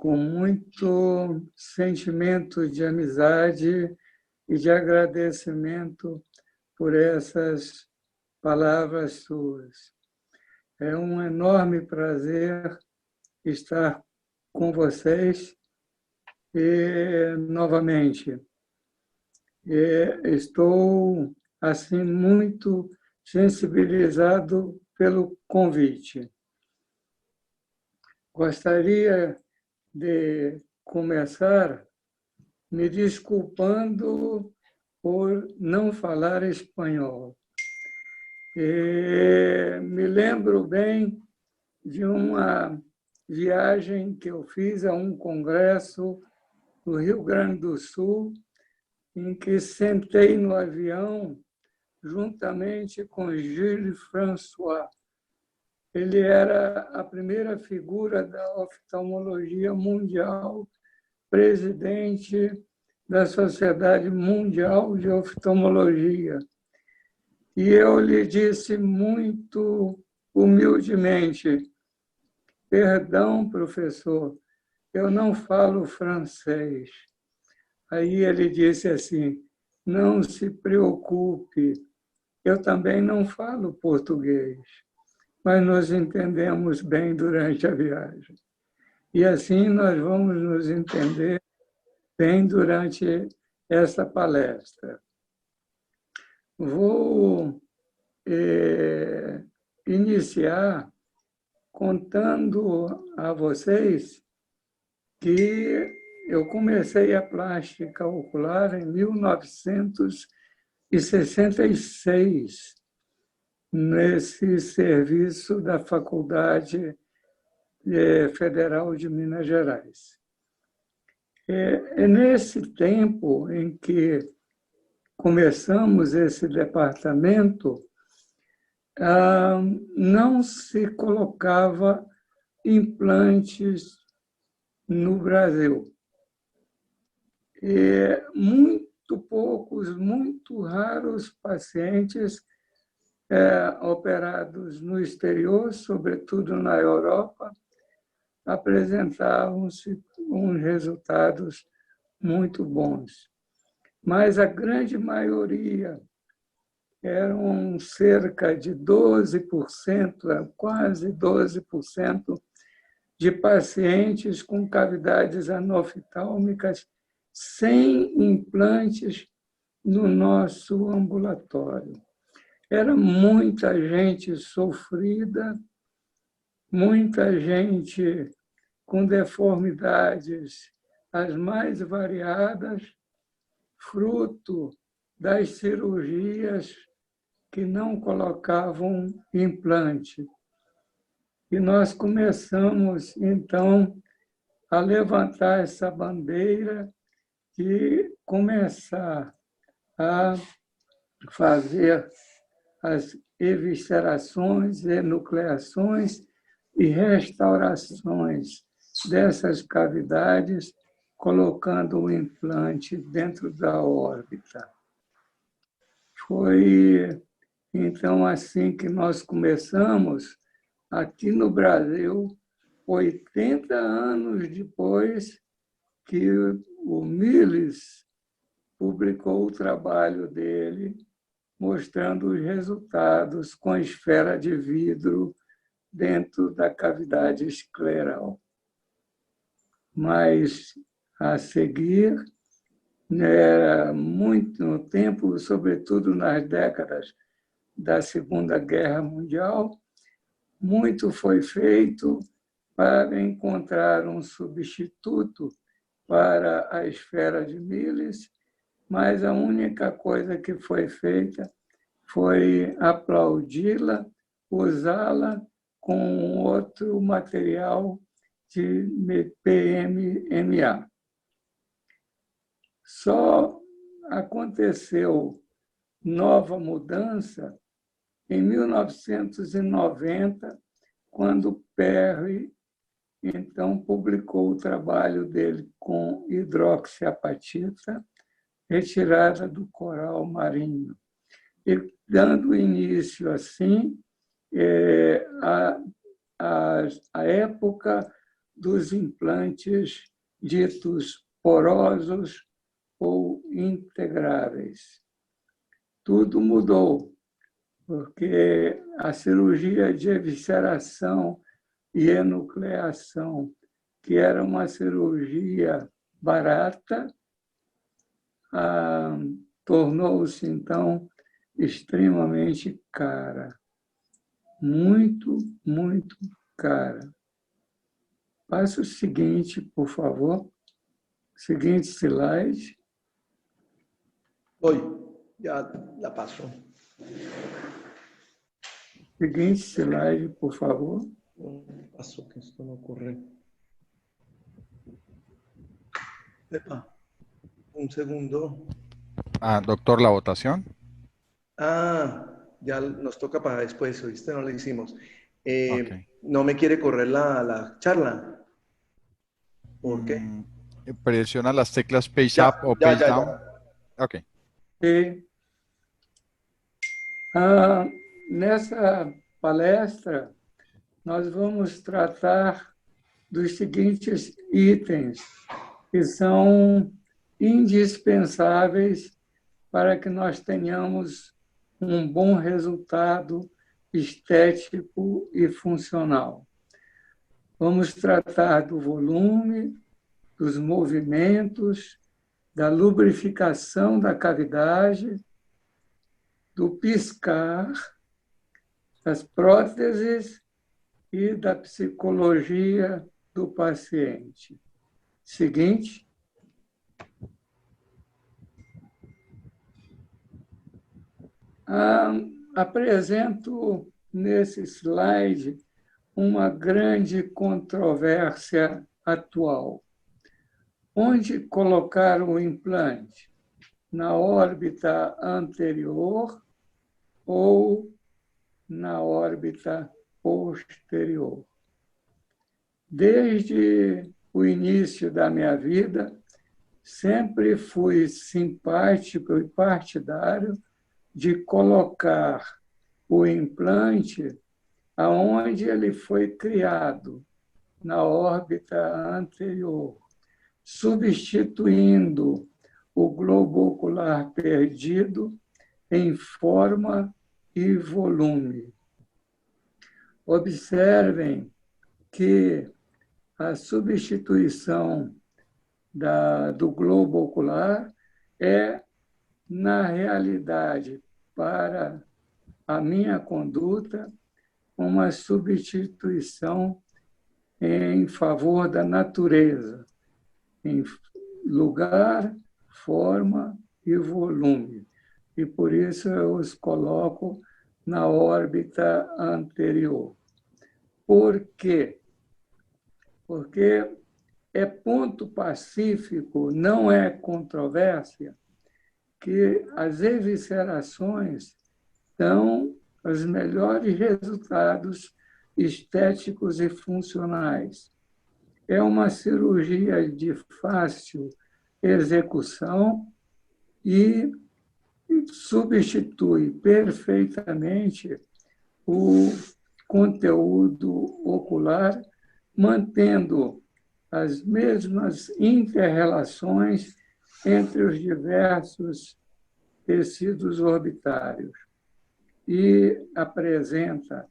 com muito sentimento de amizade e de agradecimento por essas palavras suas. É um enorme prazer estar com vocês e, novamente, estou assim muito sensibilizado pelo convite. Gostaria de começar me desculpando por não falar espanhol. Me lembro bem de uma viagem que eu fiz a um congresso no Rio Grande do Sul, em que sentei no avião juntamente com Gilles François. Ele era a primeira figura da oftalmologia mundial, presidente da Sociedade Mundial de Oftalmologia. E eu lhe disse muito humildemente: perdão, professor, eu não falo francês. Aí ele disse assim: não se preocupe, eu também não falo português, mas nos entendemos bem durante a viagem. E assim nós vamos nos entender bem durante essa palestra. Vou iniciar contando a vocês que eu comecei a plástica ocular em 1966, nesse serviço da Faculdade Federal de Minas Gerais. É nesse tempo em que começamos esse departamento, não se colocava implantes no Brasil. Muito poucos, muito raros pacientes operados no exterior, sobretudo na Europa, apresentavam-se uns resultados muito bons. Mas a grande maioria, eram cerca de 12%, quase 12%, de pacientes com cavidades anoftálmicas sem implantes no nosso ambulatório. Era muita gente sofrida, muita gente com deformidades as mais variadas, fruto das cirurgias que não colocavam implante. E nós começamos, então, a levantar essa bandeira e começar a fazer as eviscerações, enucleações e restaurações dessas cavidades, colocando o implante dentro da órbita. Foi, então, assim que nós começamos, aqui no Brasil, 80 anos depois que o Miles publicou o trabalho dele, mostrando os resultados com a esfera de vidro dentro da cavidade escleral. Mas, a seguir, muito tempo, sobretudo nas décadas da Segunda Guerra Mundial, muito foi feito para encontrar um substituto para a esfera de Miles, mas a única coisa que foi feita foi aplaudi-la, usá-la com outro material de PMMA. Só aconteceu nova mudança em 1990, quando Perry, então, publicou o trabalho dele com hidroxiapatita, retirada do coral marinho. E, dando início, assim, a época dos implantes ditos porosos ou integráveis. Tudo mudou, porque a cirurgia de evisceração e enucleação, que era uma cirurgia barata, tornou-se, então, extremamente cara. Muito, muito cara. Passe o seguinte, por favor. Seguinte slide. Oi, já passou. Seguinte slide, por favor. Passou que isso não ocorreu. Epa, un segundo. Doctor, la votación. Ya nos toca para después, ¿viste? No lo hicimos. Okay. No me quiere correr la charla. ¿Por qué? Presiona las teclas page up o page down. Ok. Nessa palestra, nós vamos tratar dos seguintes itens, que são indispensáveis para que nós tenhamos um bom resultado estético e funcional. Vamos tratar do volume, dos movimentos, da lubrificação da cavidade, do piscar, das próteses e da psicologia do paciente. Seguinte. Apresento nesse slide uma grande controvérsia atual. Onde colocar o implante? Na órbita anterior ou na órbita posterior? Desde o início da minha vida, sempre fui simpático e partidário de colocar o implante aonde ele foi criado, na órbita anterior, substituindo o globo ocular perdido em forma e volume. Observem que a substituição do globo ocular é, na realidade, para a minha conduta, uma substituição em favor da natureza, em lugar, forma e volume. E, por isso, eu os coloco na órbita anterior. Por quê? Porque é ponto pacífico, não é controvérsia, que as eviscerações dão os melhores resultados estéticos e funcionais. É uma cirurgia de fácil execução e substitui perfeitamente o conteúdo ocular, mantendo as mesmas inter-relações entre os diversos tecidos orbitários e apresenta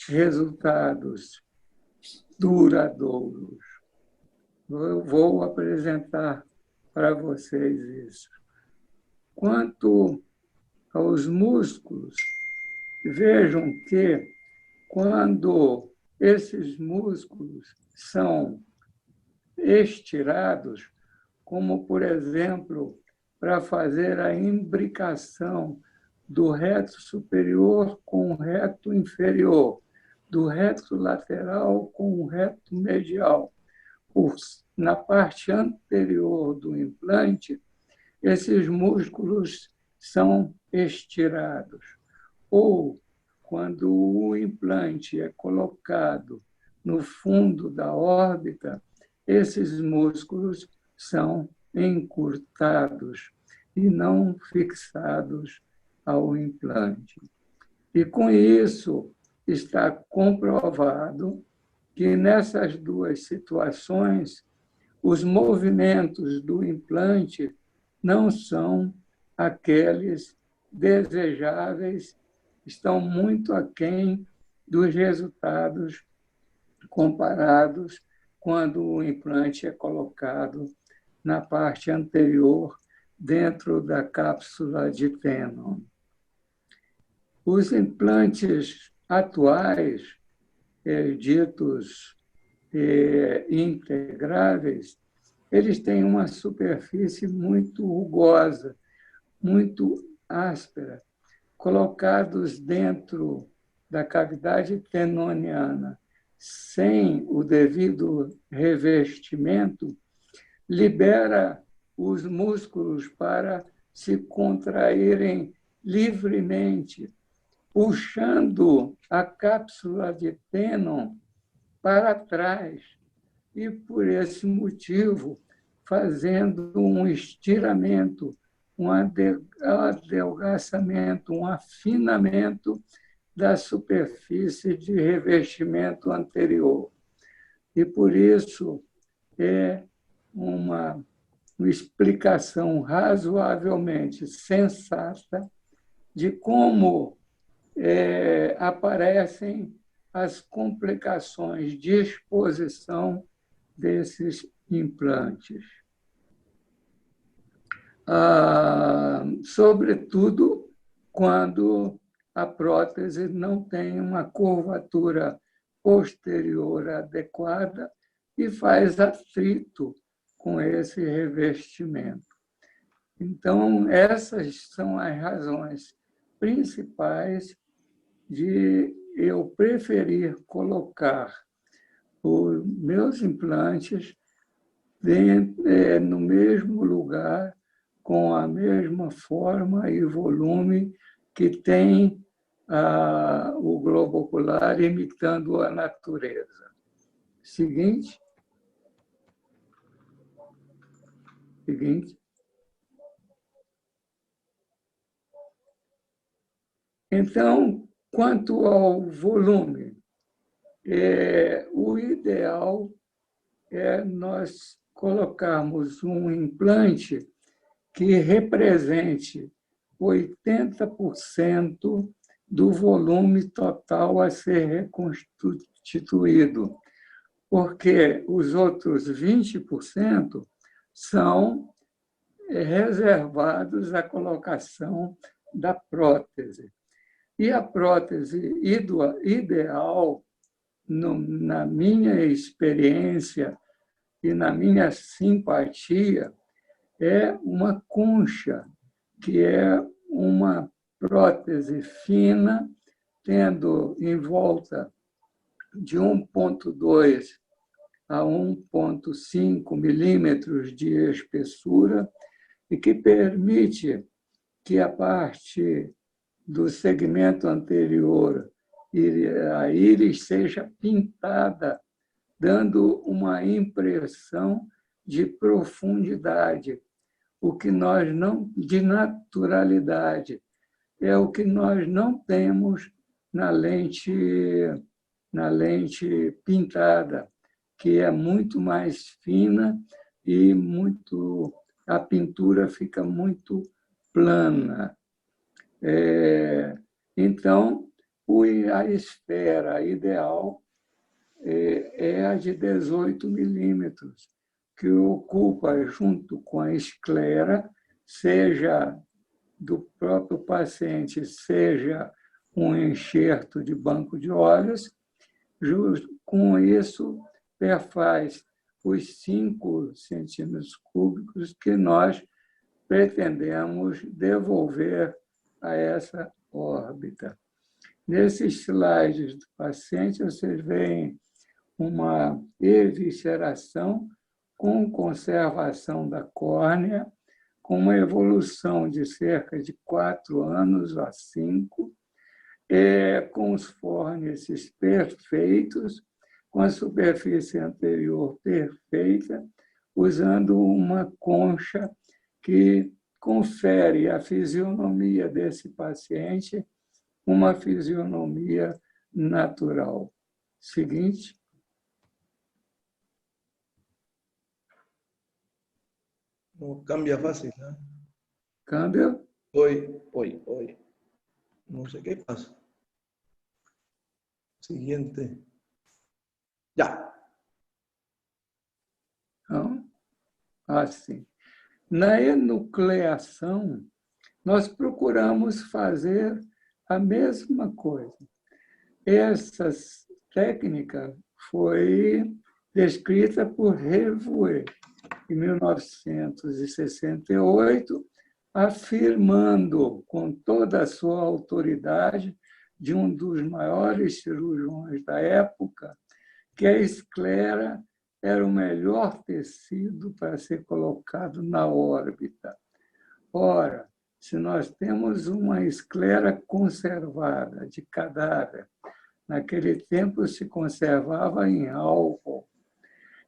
resultados duradouros. Eu vou apresentar para vocês isso. Quanto aos músculos, vejam que quando esses músculos são estirados, como, por exemplo, para fazer a imbricação do reto superior com o reto inferior, do reto lateral com o reto medial, na parte anterior do implante, esses músculos são estirados. Ou, quando o implante é colocado no fundo da órbita, esses músculos são encurtados e não fixados ao implante. E, com isso, está comprovado que nessas duas situações os movimentos do implante não são aqueles desejáveis, estão muito aquém dos resultados comparados quando o implante é colocado na parte anterior, dentro da cápsula de Tenon. Os implantes atuais, ditos integráveis, eles têm uma superfície muito rugosa, muito áspera, colocados dentro da cavidade tenoniana, sem o devido revestimento, libera os músculos para se contraírem livremente, puxando a cápsula de Tenon para trás e, por esse motivo, fazendo um estiramento, um adelgaçamento, um afinamento da superfície de revestimento anterior. E, por isso, é uma explicação razoavelmente sensata de como aparecem as complicações de exposição desses implantes. Sobretudo quando a prótese não tem uma curvatura posterior adequada e faz atrito com esse revestimento. Então, essas são as razões principais de eu preferir colocar os meus implantes no mesmo lugar, com a mesma forma e volume que tem o globo ocular, imitando a natureza. Seguinte. Então, quanto ao volume, o ideal é nós colocarmos um implante que represente 80% do volume total a ser reconstituído, porque os outros 20% são reservados à colocação da prótese. E a prótese ideal, na minha experiência e na minha simpatia, é uma concha, que é uma prótese fina, tendo em volta de 1,2 a 1,5 milímetros de espessura e que permite que a parte do segmento anterior, a íris, seja pintada, dando uma impressão de profundidade, o que nós não, de naturalidade, é o que nós não temos na lente pintada, que é muito mais fina e a pintura fica muito plana. Então, a esfera ideal é a de 18 milímetros, que ocupa, junto com a esclera, seja do próprio paciente, seja um enxerto de banco de olhos. Com isso, perfaz os 5 centímetros cúbicos que nós pretendemos devolver a essa órbita. Nesses slides do paciente, vocês veem uma evisceração com conservação da córnea, com uma evolução de cerca de 4 anos a 5, com os fórnices perfeitos, com a superfície anterior perfeita, usando uma concha que confere à fisionomia desse paciente uma fisionomia natural. Seguinte. No cambia fácil, ¿eh? Câmbio? Hoy. No sé qué pasa. Siguiente. Ya. Então, assim. Na enucleação, nós procuramos fazer a mesma coisa. Essa técnica foi descrita por Revuet em 1968, afirmando com toda a sua autoridade de um dos maiores cirurgiões da época que a esclera era o melhor tecido para ser colocado na órbita. Ora, se nós temos uma esclera conservada de cadáver, naquele tempo se conservava em álcool,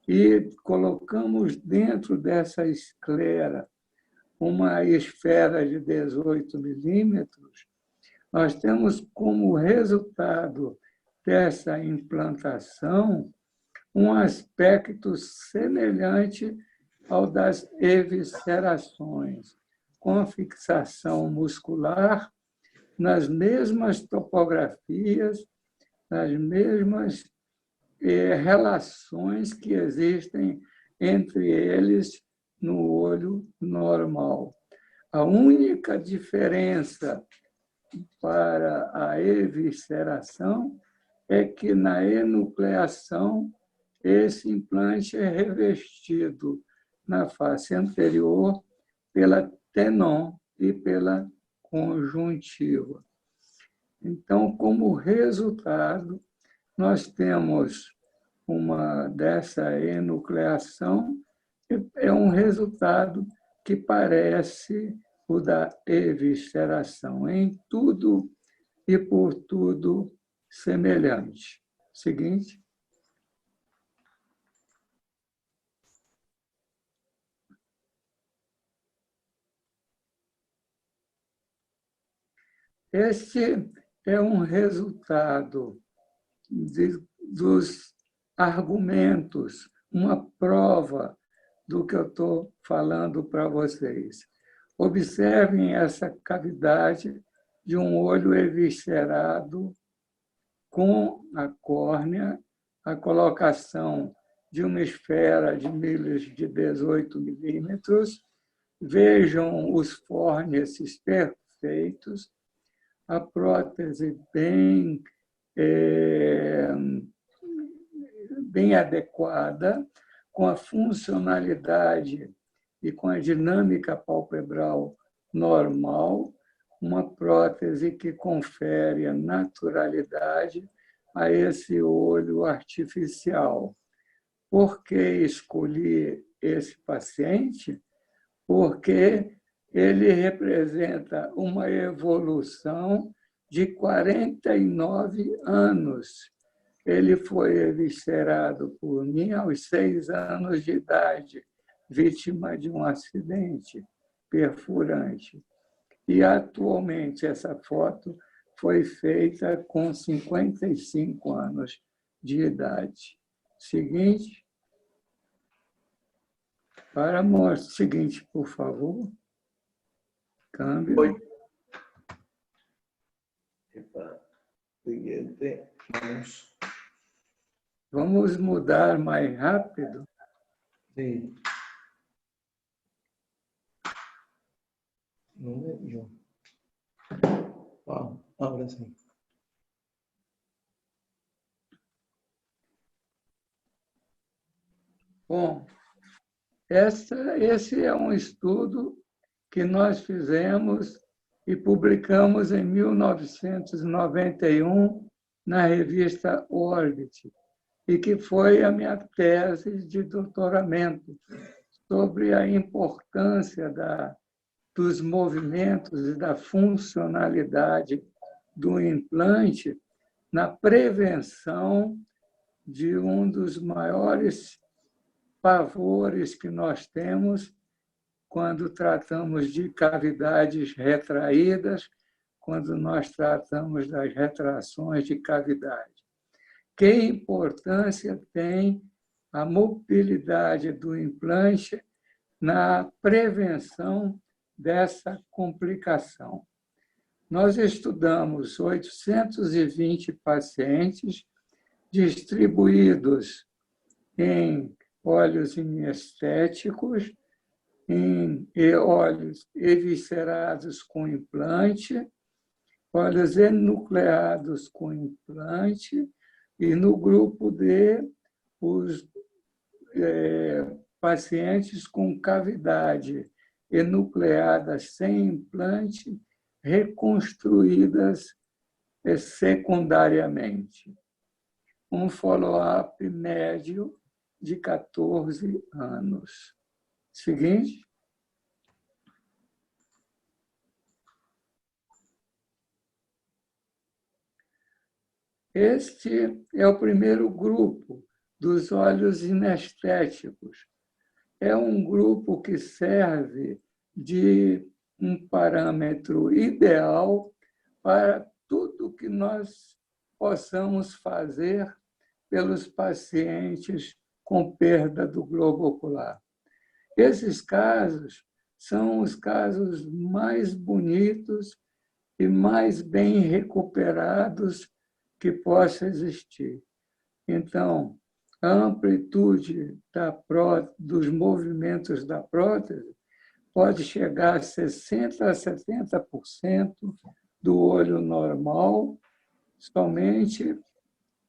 e colocamos dentro dessa esclera uma esfera de 18 milímetros, nós temos como resultado dessa implantação um aspecto semelhante ao das eviscerações, com fixação muscular nas mesmas topografias, nas mesmas relações que existem entre eles no olho normal. A única diferença para a evisceração é que na enucleação esse implante é revestido na face anterior pela tenon e pela conjuntiva. Então, como resultado, nós temos dessa enucleação, é um resultado que parece o da evisceração, em tudo e por tudo semelhante. Seguinte. Este é um resultado dos argumentos, uma prova do que eu estou falando para vocês. Observem essa cavidade de um olho eviscerado com a córnea, a colocação de uma esfera de milhas de 18 milímetros. Vejam os fórnices perfeitos, a prótese bem adequada, com a funcionalidade e com a dinâmica palpebral normal, uma prótese que confere a naturalidade a esse olho artificial. Por que escolhi esse paciente? Porque ele representa uma evolução de 49 anos. Ele foi eviscerado por mim aos 6 anos de idade, vítima de um acidente perfurante. E, atualmente, essa foto foi feita com 55 anos de idade. Seguinte. Para mostrar. Seguinte, por favor. Câmbio. Oi. Epa. Siguiente. Vamos. Vamos mudar mais rápido? Sim. Não vejo. Uau, agora sim. Bom, esse é um estudo que nós fizemos e publicamos em 1991 na revista Orbit, e que foi a minha tese de doutoramento sobre a importância dos movimentos e da funcionalidade do implante na prevenção de um dos maiores pavores que nós temos quando tratamos de cavidades retraídas, quando nós tratamos das retrações de cavidade. Que importância tem a mobilidade do implante na prevenção dessa complicação. Nós estudamos 820 pacientes distribuídos em óleos inestéticos, em óleos eviscerados com implante, óleos enucleados com implante, e no grupo D, os pacientes com cavidade enucleada sem implante, reconstruídas secundariamente. Um follow-up médio de 14 anos. Seguinte. Este é o primeiro grupo dos óleos inestéticos. É um grupo que serve de um parâmetro ideal para tudo que nós possamos fazer pelos pacientes com perda do globo ocular. Esses casos são os casos mais bonitos e mais bem recuperados que possa existir. Então, a amplitude dos movimentos da prótese pode chegar a 60% a 70% do olho normal, somente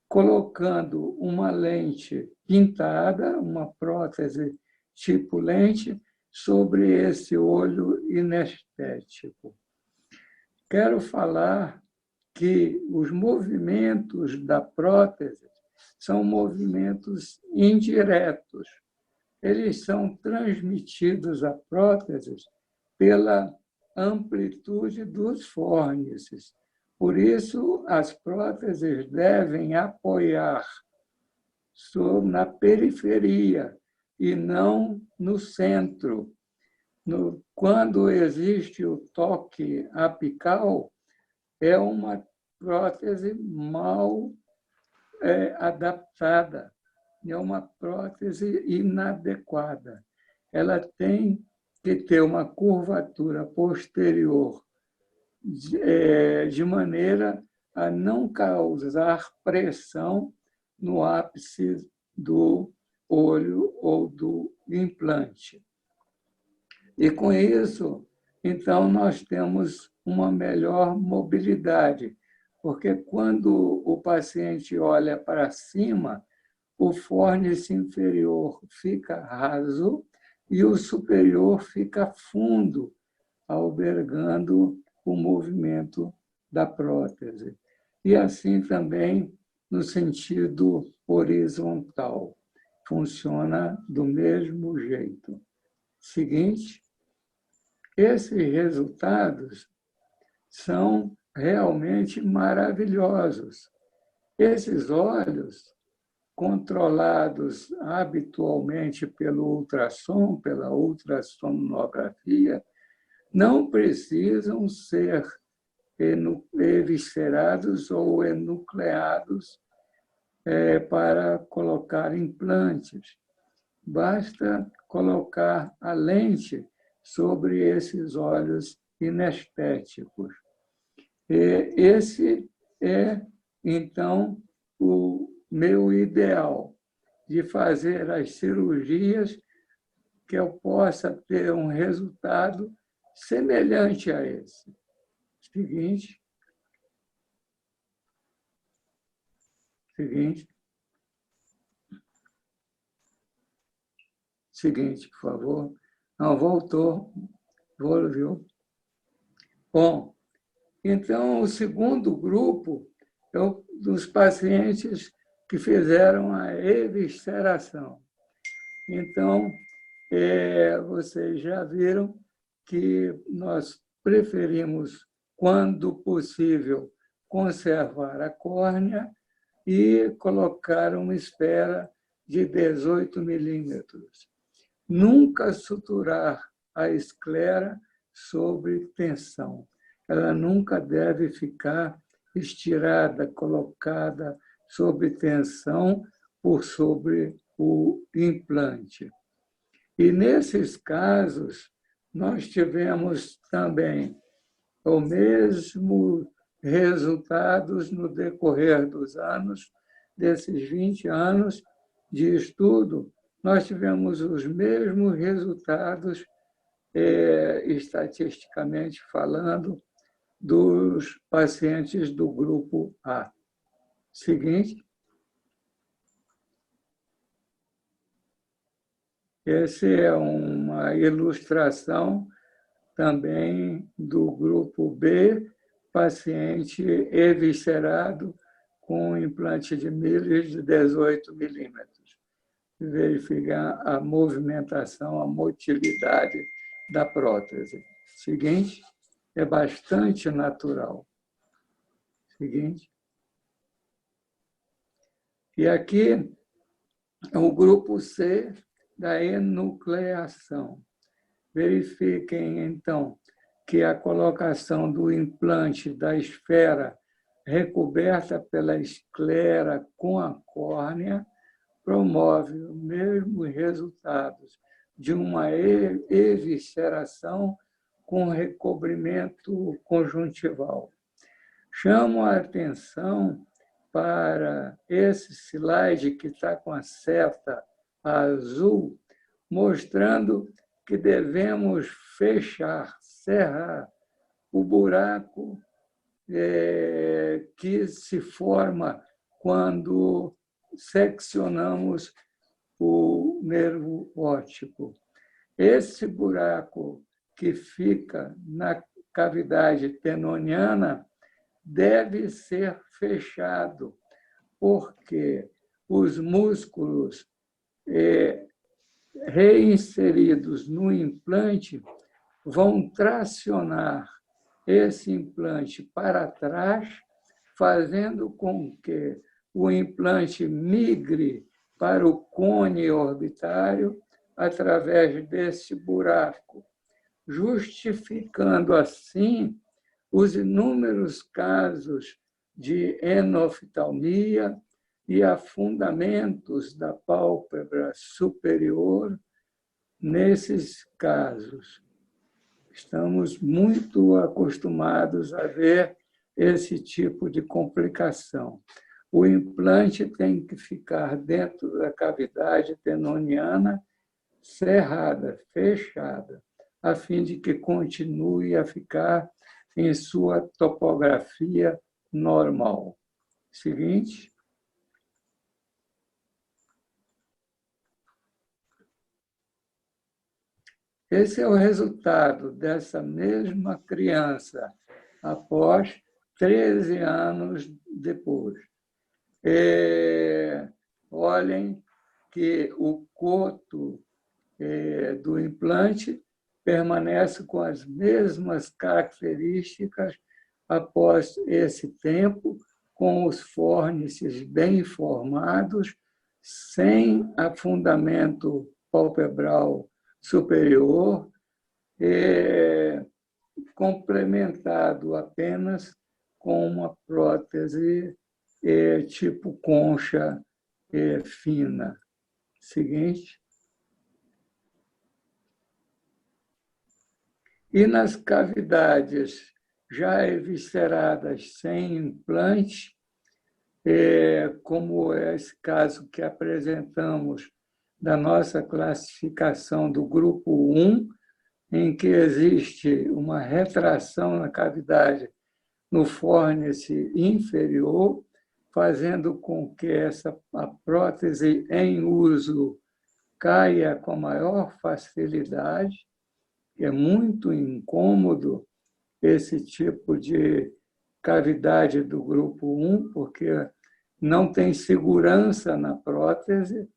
colocando uma lente pintada, uma prótese tipo lente, sobre esse olho inestético. Quero falar que os movimentos da prótese são movimentos indiretos. Eles são transmitidos à prótese pela amplitude dos fórnices. Por isso, as próteses devem apoiar na periferia e não no centro. Quando existe o toque apical, é uma prótese mal adaptada, é uma prótese inadequada. Ela tem que ter uma curvatura posterior de maneira a não causar pressão no ápice do olho ou do implante. E, com isso, então, nós temos uma melhor mobilidade, porque quando o paciente olha para cima, o fórnice inferior fica raso e o superior fica fundo, albergando o movimento da prótese. E assim também no sentido horizontal. Funciona do mesmo jeito. Seguinte. Esses resultados são realmente maravilhosos. Esses olhos, controlados habitualmente pelo ultrassom, pela ultrassonografia, não precisam ser eviscerados ou enucleados para colocar implantes. Basta colocar a lente sobre esses olhos inestéticos. Esse é, então, o meu ideal, de fazer as cirurgias que eu possa ter um resultado semelhante a esse. Seguinte. Seguinte, por favor. Não, voltou. Viu? Bom, então, o segundo grupo é o dos pacientes que fizeram a evisceração. Então, vocês já viram que nós preferimos, quando possível, conservar a córnea e colocar uma esfera de 18 milímetros. Nunca suturar a esclera sobre tensão. Ela nunca deve ficar estirada, colocada sob tensão por sobre o implante. E, nesses casos, nós tivemos também o mesmo resultados no decorrer dos anos, desses 20 anos de estudo, nós tivemos os mesmos resultados, estatisticamente falando, dos pacientes do grupo A. Seguinte. Essa é uma ilustração também do grupo B, paciente eviscerado com implante de milhas de 18 milímetros. Verificar a movimentação, a motilidade da prótese. Seguinte, é bastante natural. Seguinte. E aqui, o grupo C da enucleação. Verifiquem, então, que a colocação do implante da esfera recoberta pela esclera com a córnea promove os mesmos resultados de uma evisceração com recobrimento conjuntival. Chamo a atenção para esse slide que está com a seta azul, mostrando que devemos fechar, cerrar o buraco que se forma quando seccionamos o nervo óptico. Esse buraco que fica na cavidade tenoniana deve ser fechado, porque os músculos reinseridos no implante vão tracionar esse implante para trás, fazendo com que o implante migre para o cone orbitário através desse buraco, justificando assim os inúmeros casos de enoftalmia e afundamentos da pálpebra superior nesses casos. Estamos muito acostumados a ver esse tipo de complicação. O implante tem que ficar dentro da cavidade tenoniana cerrada, fechada, a fim de que continue a ficar em sua topografia normal. Seguinte. Esse é o resultado dessa mesma criança após 13 anos depois. Olhem que o coto do implante permanece com as mesmas características após esse tempo, com os fórnices bem formados, sem afundamento palpebral superior, complementado apenas com uma prótese tipo concha fina. Seguinte. E nas cavidades já evisceradas sem implante, como é esse caso que apresentamos da nossa classificação do grupo 1, em que existe uma retração na cavidade no fórnice inferior, fazendo com que a prótese em uso caia com maior facilidade. É muito incômodo esse tipo de cavidade do grupo 1, porque não tem segurança na prótese.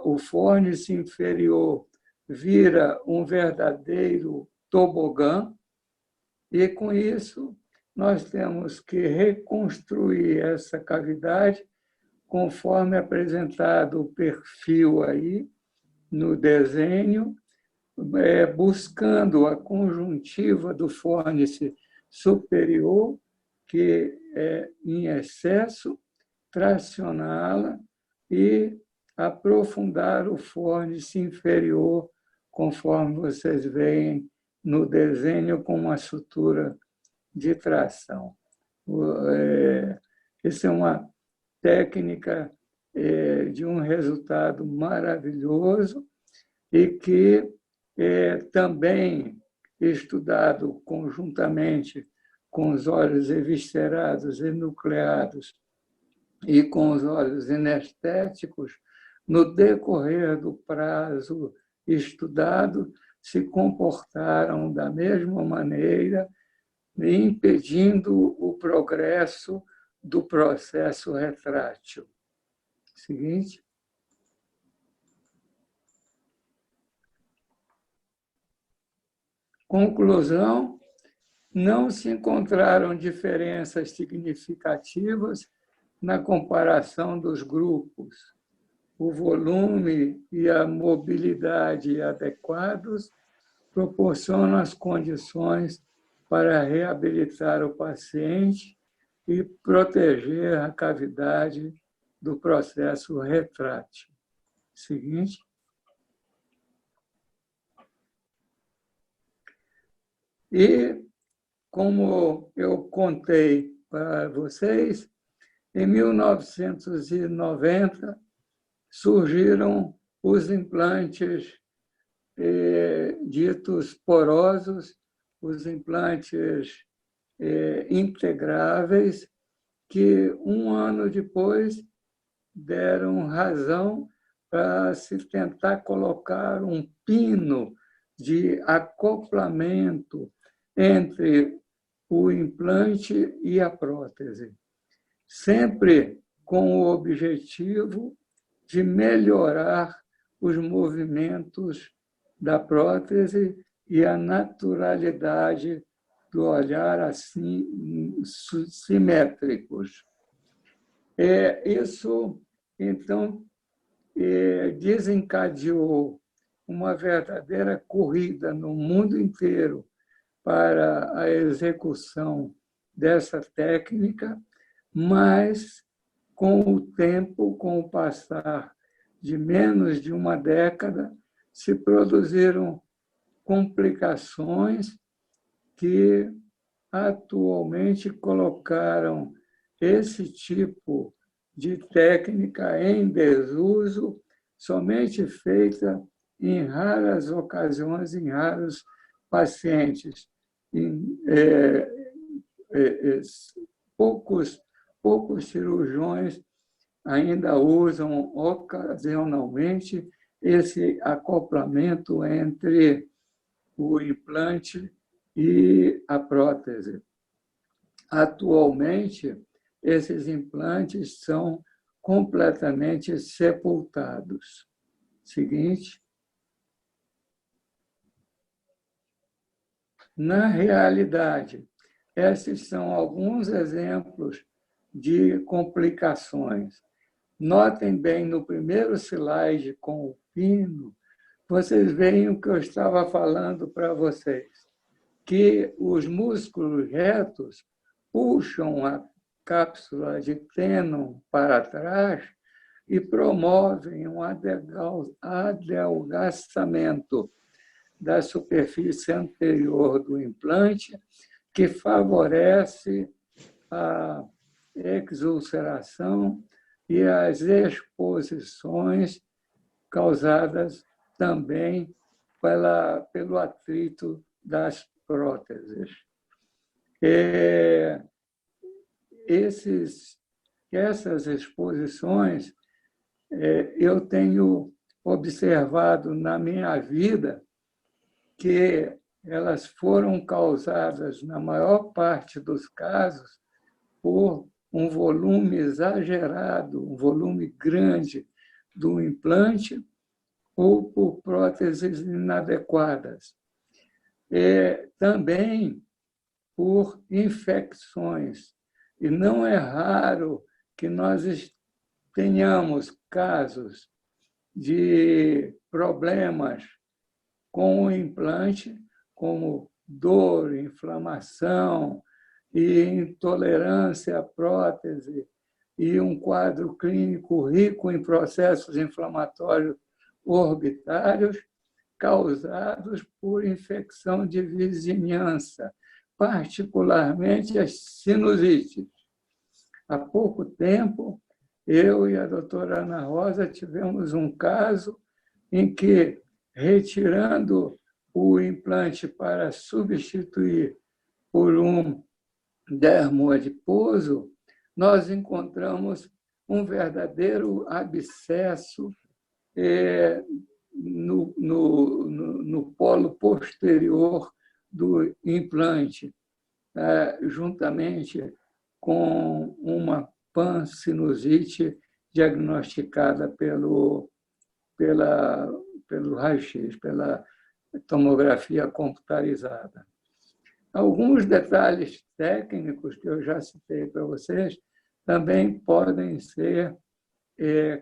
O fórnice inferior vira um verdadeiro tobogã, e, com isso, nós temos que reconstruir essa cavidade conforme apresentado o perfil aí no desenho, buscando a conjuntiva do fórnice superior, que é em excesso, tracioná-la e aprofundar o fórnice inferior, conforme vocês veem no desenho, com uma sutura de tração. Essa é uma técnica de um resultado maravilhoso e que também estudado conjuntamente com os óleos eviscerados e nucleados e com os óleos inestéticos, no decorrer do prazo estudado, se comportaram da mesma maneira, impedindo o progresso do processo retrátil. Seguinte. Conclusão: não se encontraram diferenças significativas na comparação dos grupos. O volume e a mobilidade adequados proporcionam as condições para reabilitar o paciente e proteger a cavidade do processo retrátil. Seguinte. E, como eu contei para vocês, em 1990 surgiram os implantes ditos porosos, os implantes integráveis, que um ano depois deram razão para se tentar colocar um pino de acoplamento entre o implante e a prótese, sempre com o objetivo de melhorar os movimentos da prótese e a naturalidade do olhar assim simétricos. Isso, então, desencadeou uma verdadeira corrida no mundo inteiro para a execução dessa técnica, mas, com o tempo, com o passar de menos de uma década, se produziram complicações que atualmente colocaram esse tipo de técnica em desuso, somente feita em raras ocasiões, em raros pacientes. Poucos cirurgiões ainda usam ocasionalmente esse acoplamento entre o implante e a prótese. Atualmente, esses implantes são completamente sepultados. Seguinte. Na realidade, esses são alguns exemplos de complicações. Notem bem, no primeiro slide com o pino, vocês veem o que eu estava falando para vocês, que os músculos retos puxam a cápsula de Tenon para trás e promovem um adelgaçamento da superfície anterior do implante, que favorece a exulceração e as exposições causadas também pelo atrito das próteses. Essas exposições eu tenho observado na minha vida que elas foram causadas, na maior parte dos casos, por um volume exagerado, um volume grande do implante ou por próteses inadequadas. Também por infecções. E não é raro que nós tenhamos casos de problemas com o implante, como dor, inflamação e intolerância à prótese e um quadro clínico rico em processos inflamatórios orbitários causados por infecção de vizinhança, particularmente as sinusites. Há pouco tempo, eu e a doutora Ana Rosa tivemos um caso em que, retirando o implante para substituir por um dermo adiposo, nós encontramos um verdadeiro abscesso no polo posterior do implante, juntamente com uma pansinusite diagnosticada pelo raio-x, pela tomografia computarizada. Alguns detalhes técnicos que eu já citei para vocês também podem ser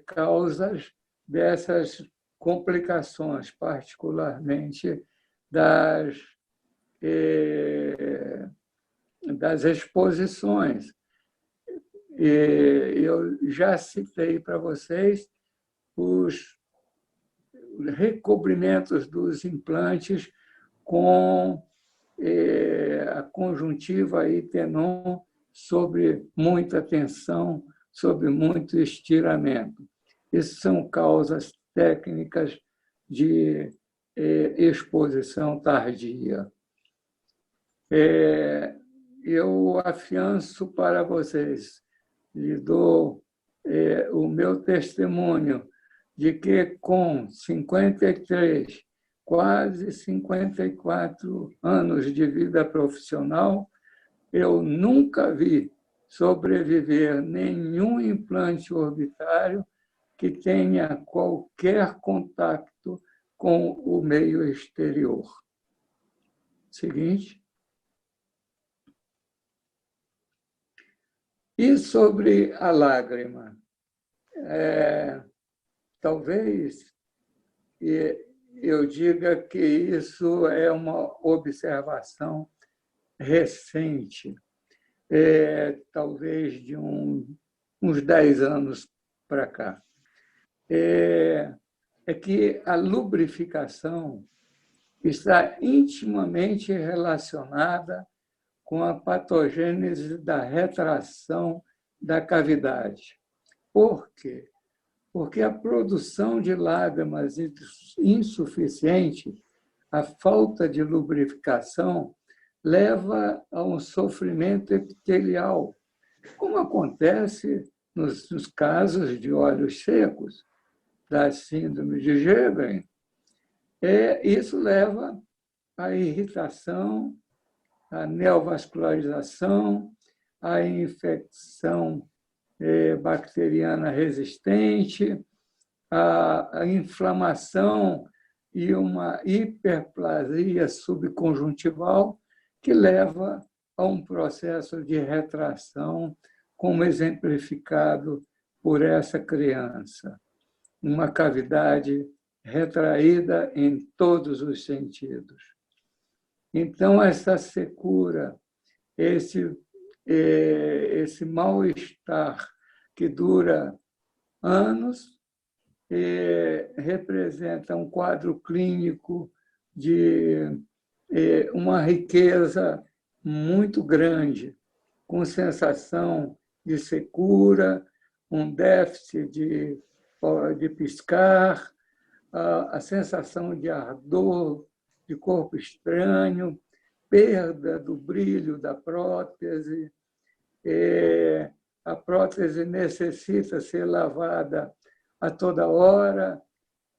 causas dessas complicações, particularmente das exposições. Eu já citei para vocês os recobrimentos dos implantes com a conjuntiva e tenon sob muita tensão, sob muito estiramento. Essas são causas técnicas de exposição tardia. Eu afianço para vocês, lhe dou o meu testemunho de que com 53, quase 54 anos de vida profissional, eu nunca vi sobreviver nenhum implante orbitário que tenha qualquer contato com o meio exterior. Seguinte. E sobre a lágrima? Talvez eu diga que isso é uma observação recente, talvez de uns 10 anos para cá. É que a lubrificação está intimamente relacionada com a patogênese da retração da cavidade. Por quê? Porque a produção de lágrimas insuficiente, a falta de lubrificação, leva a um sofrimento epitelial, como acontece nos casos de olhos secos, da síndrome de Sjögren. Isso leva à irritação, à neovascularização, à infecção bacteriana resistente, à inflamação e uma hiperplasia subconjuntival que leva a um processo de retração, como exemplificado por essa criança. Uma cavidade retraída em todos os sentidos. Então, essa secura, esse mal-estar que dura anos, representa um quadro clínico de uma riqueza muito grande, com sensação de secura, um déficit de piscar, a sensação de ardor, de corpo estranho, perda do brilho da prótese. A prótese necessita ser lavada a toda hora,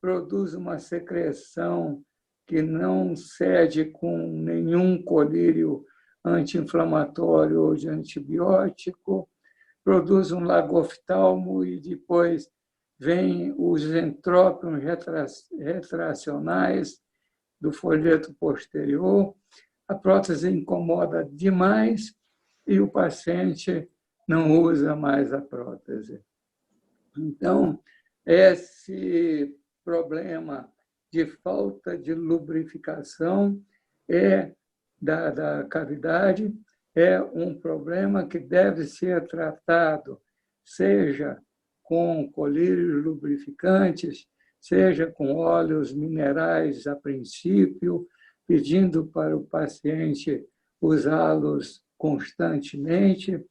produz uma secreção que não cede com nenhum colírio anti-inflamatório ou de antibiótico, produz um lagoftalmo e depois vêm os entrópions retracionais do folheto posterior. A prótese incomoda demais e o paciente não usa mais a prótese. Então, esse problema de falta de lubrificação da cavidade é um problema que deve ser tratado seja com colírios lubrificantes, seja com óleos minerais a princípio, pedindo para o paciente usá-los constantemente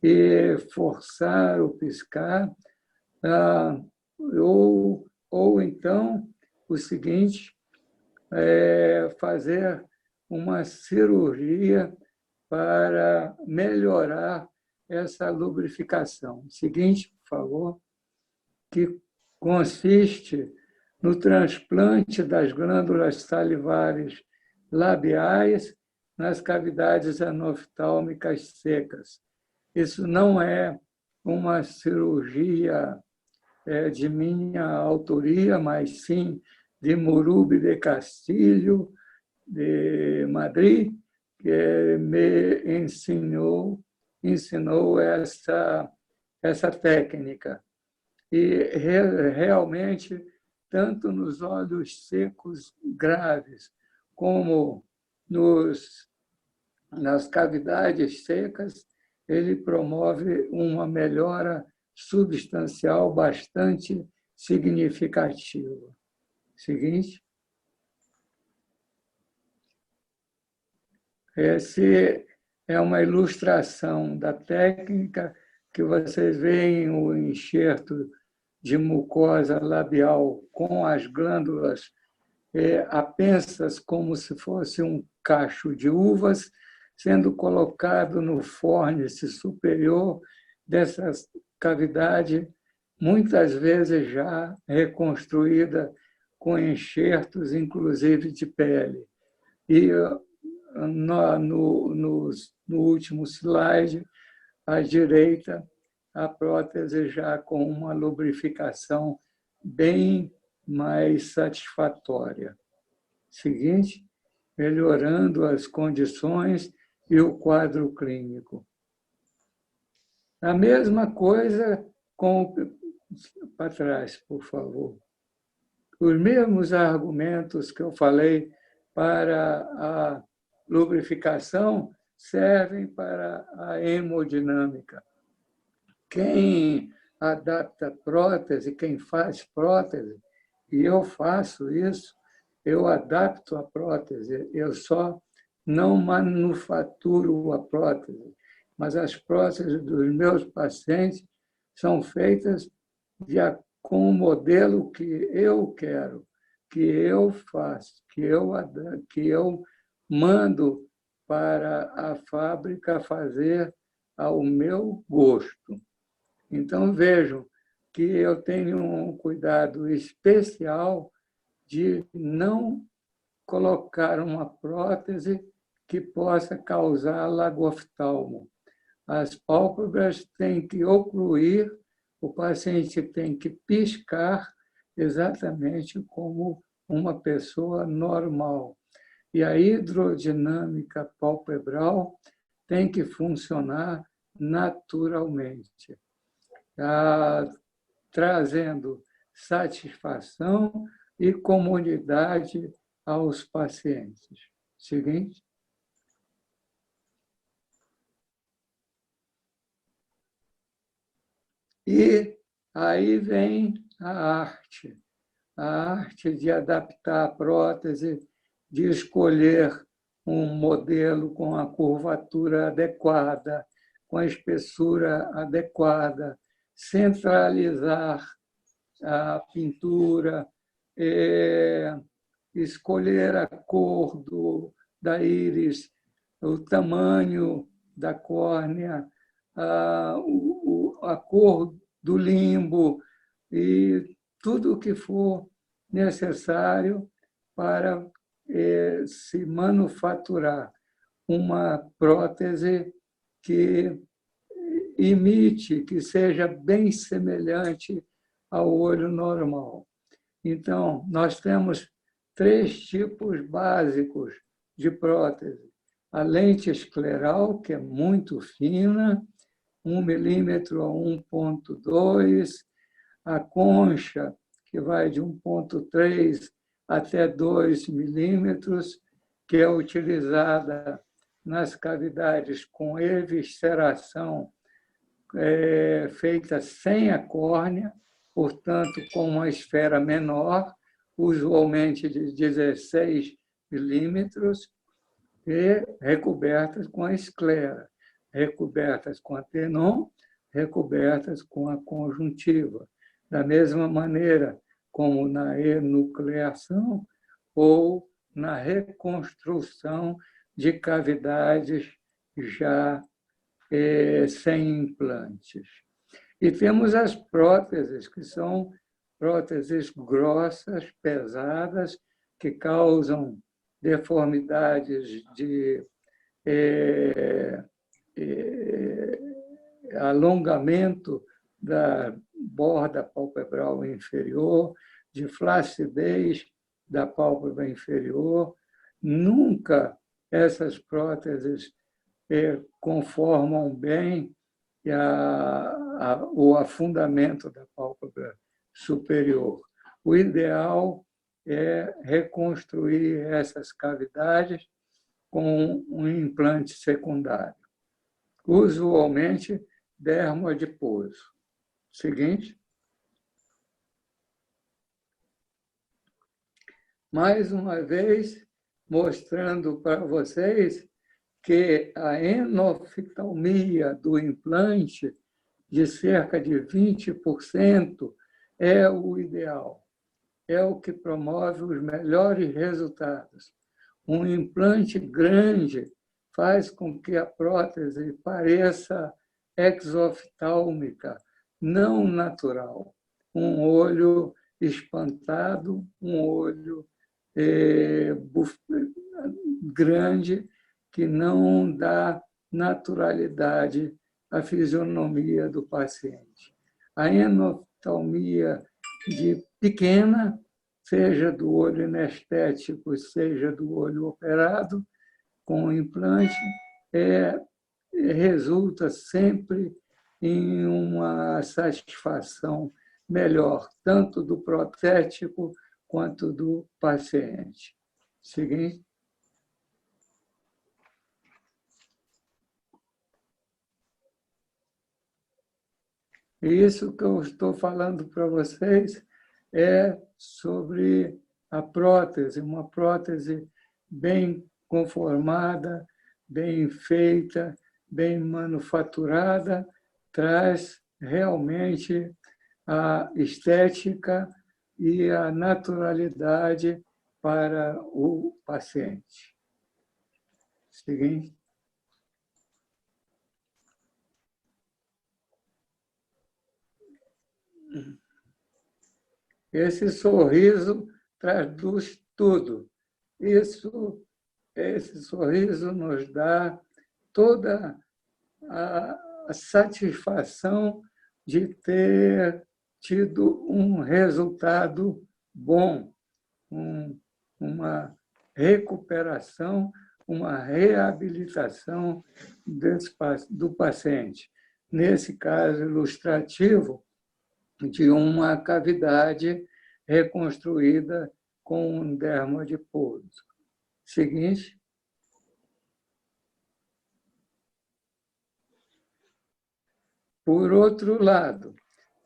e forçar o piscar, ou então o seguinte, fazer uma cirurgia para melhorar essa lubrificação. Seguinte, por favor, que consiste no transplante das glândulas salivares labiais nas cavidades anoftálmicas secas. Isso não é uma cirurgia de minha autoria, mas sim de Murubi de Castilho, de Madrid, que me ensinou essa técnica. E realmente, tanto nos olhos secos graves, como nas cavidades secas, ele promove uma melhora substancial bastante significativa. Seguinte. Essa é uma ilustração da técnica que vocês veem o enxerto de mucosa labial com as glândulas apensas como se fosse um cacho de uvas, sendo colocado no fórnice superior dessa cavidade, muitas vezes já reconstruída com enxertos, inclusive de pele. E no último slide, à direita, a prótese já com uma lubrificação bem mais satisfatória. Seguinte, melhorando as condições e o quadro clínico. A mesma coisa para trás, por favor. Os mesmos argumentos que eu falei para a lubrificação servem para a hemodinâmica. Quem adapta prótese, quem faz prótese, e eu faço isso, eu adapto a prótese, eu só não manufaturo a prótese, mas as próteses dos meus pacientes são feitas com o modelo que eu quero, que eu faço, que eu mando para a fábrica fazer ao meu gosto. Então, vejam que eu tenho um cuidado especial de não colocar uma prótese que possa causar lagoftalmo. As pálpebras têm que ocluir, o paciente tem que piscar exatamente como uma pessoa normal. E a hidrodinâmica palpebral tem que funcionar naturalmente, trazendo satisfação e comodidade aos pacientes. Seguinte. E aí vem a arte de adaptar a prótese, de escolher um modelo com a curvatura adequada, com a espessura adequada, centralizar a pintura, escolher a cor da íris, o tamanho da córnea, a cor do limbo e tudo o que for necessário para se manufaturar uma prótese que imite, que seja bem semelhante ao olho normal. Então, nós temos 3 tipos básicos de prótese. A lente escleral, que é muito fina, 1 milímetro a 1,2, a concha, que vai de 1,3 até 2 milímetros, que é utilizada nas cavidades com evisceração feita sem a córnea, portanto, com uma esfera menor, usualmente de 16 milímetros, e recobertas com a esclera, recobertas com a tenon, recobertas com a conjuntiva. Da mesma maneira como na enucleação ou na reconstrução de cavidades já sem implantes. E temos as próteses, que são próteses grossas, pesadas, que causam deformidades de alongamento da borda palpebral inferior, de flacidez da pálpebra inferior. Nunca essas próteses conformam bem o afundamento da pálpebra superior. O ideal é reconstruir essas cavidades com um implante secundário, usualmente dermoadiposo. Seguinte. Mais uma vez, mostrando para vocês que a enoftalmia do implante, de cerca de 20%, é o ideal, é o que promove os melhores resultados. Um implante grande faz com que a prótese pareça exoftálmica, não natural. Um olho espantado, um olho grande, que não dá naturalidade à fisionomia do paciente. A enoftalmia pequena, seja do olho anestético, seja do olho operado, com o implante, resulta sempre em uma satisfação melhor, tanto do protético quanto do paciente. Seguinte. Isso que eu estou falando para vocês é sobre a prótese, uma prótese bem conformada, bem feita, bem manufaturada, traz realmente a estética e a naturalidade para o paciente. Seguinte. Esse sorriso traduz tudo. Esse sorriso nos dá toda a satisfação de ter tido um resultado bom, uma recuperação, uma reabilitação do paciente. Nesse caso ilustrativo, de uma cavidade reconstruída com um dermoadiposo. Seguinte. Por outro lado,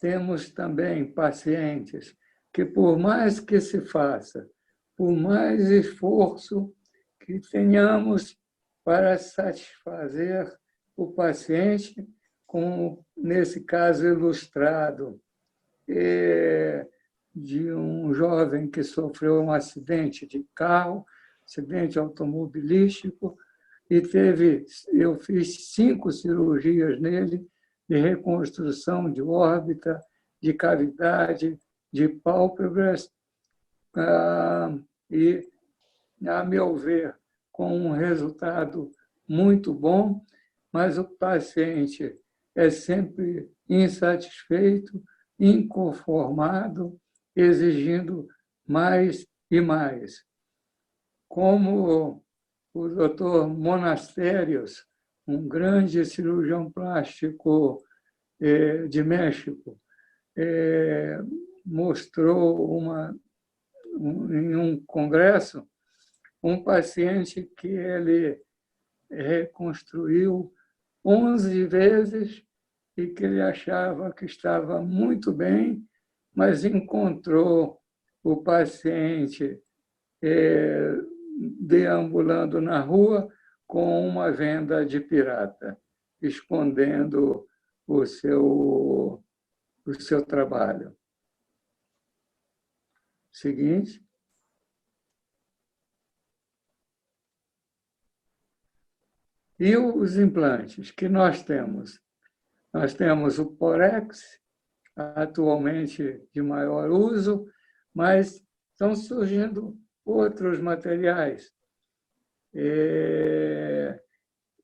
temos também pacientes que, por mais que se faça, por mais esforço que tenhamos para satisfazer o paciente, como nesse caso ilustrado, de um jovem que sofreu um acidente de carro, acidente automobilístico, e eu fiz 5 cirurgias nele, de reconstrução de órbita, de cavidade, de pálpebras, e, a meu ver, com um resultado muito bom, mas o paciente é sempre insatisfeito, inconformado, exigindo mais e mais. Como o Dr. Monastérios, um grande cirurgião plástico de México, mostrou em um congresso um paciente que ele reconstruiu 11 vezes e que ele achava que estava muito bem, mas encontrou o paciente deambulando na rua com uma venda de pirata, escondendo o seu trabalho. Seguinte. E os implantes que nós temos? Nós temos o Porex, atualmente de maior uso, mas estão surgindo outros materiais.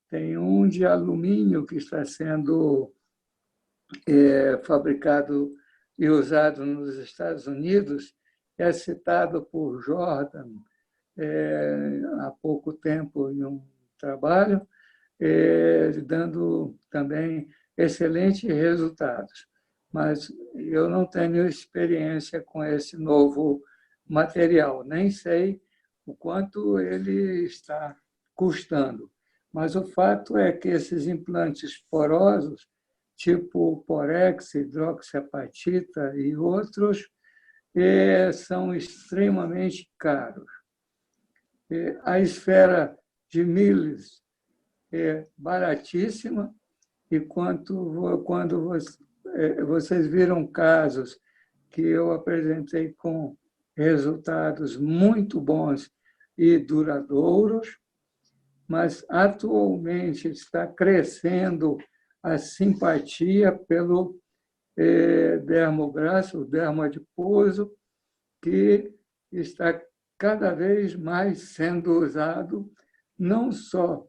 Tem um de alumínio que está sendo fabricado e usado nos Estados Unidos, é citado por Jordan há pouco tempo em um trabalho, dando também excelentes resultados. Mas eu não tenho experiência com esse novo material, nem sei o quanto ele está custando. Mas o fato é que esses implantes porosos, tipo Porex, hidroxiapatita e outros, são extremamente caros. A esfera de Miles é baratíssima, e quando vocês viram casos que eu apresentei com resultados muito bons e duradouros, mas atualmente está crescendo a simpatia pelo dermobraço, o dermoadiposo, que está cada vez mais sendo usado não só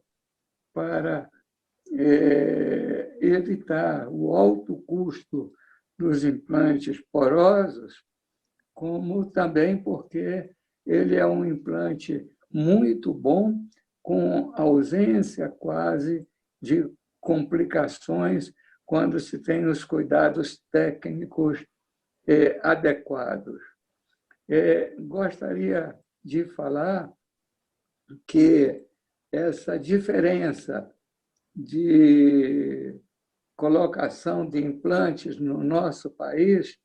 para evitar o alto custo dos implantes porosos, como também porque ele é um implante muito bom, com ausência quase de complicações quando se tem os cuidados técnicos adequados. Gostaria de falar que essa diferença de colocação de implantes no nosso país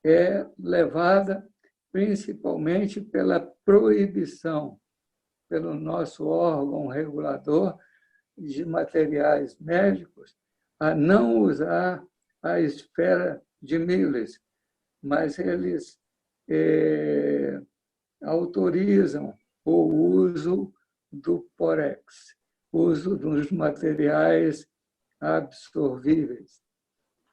é levada principalmente pela proibição pelo nosso órgão regulador de materiais médicos a não usar a esfera de Miles, mas eles autorizam o uso do Porex, uso dos materiais absorvíveis.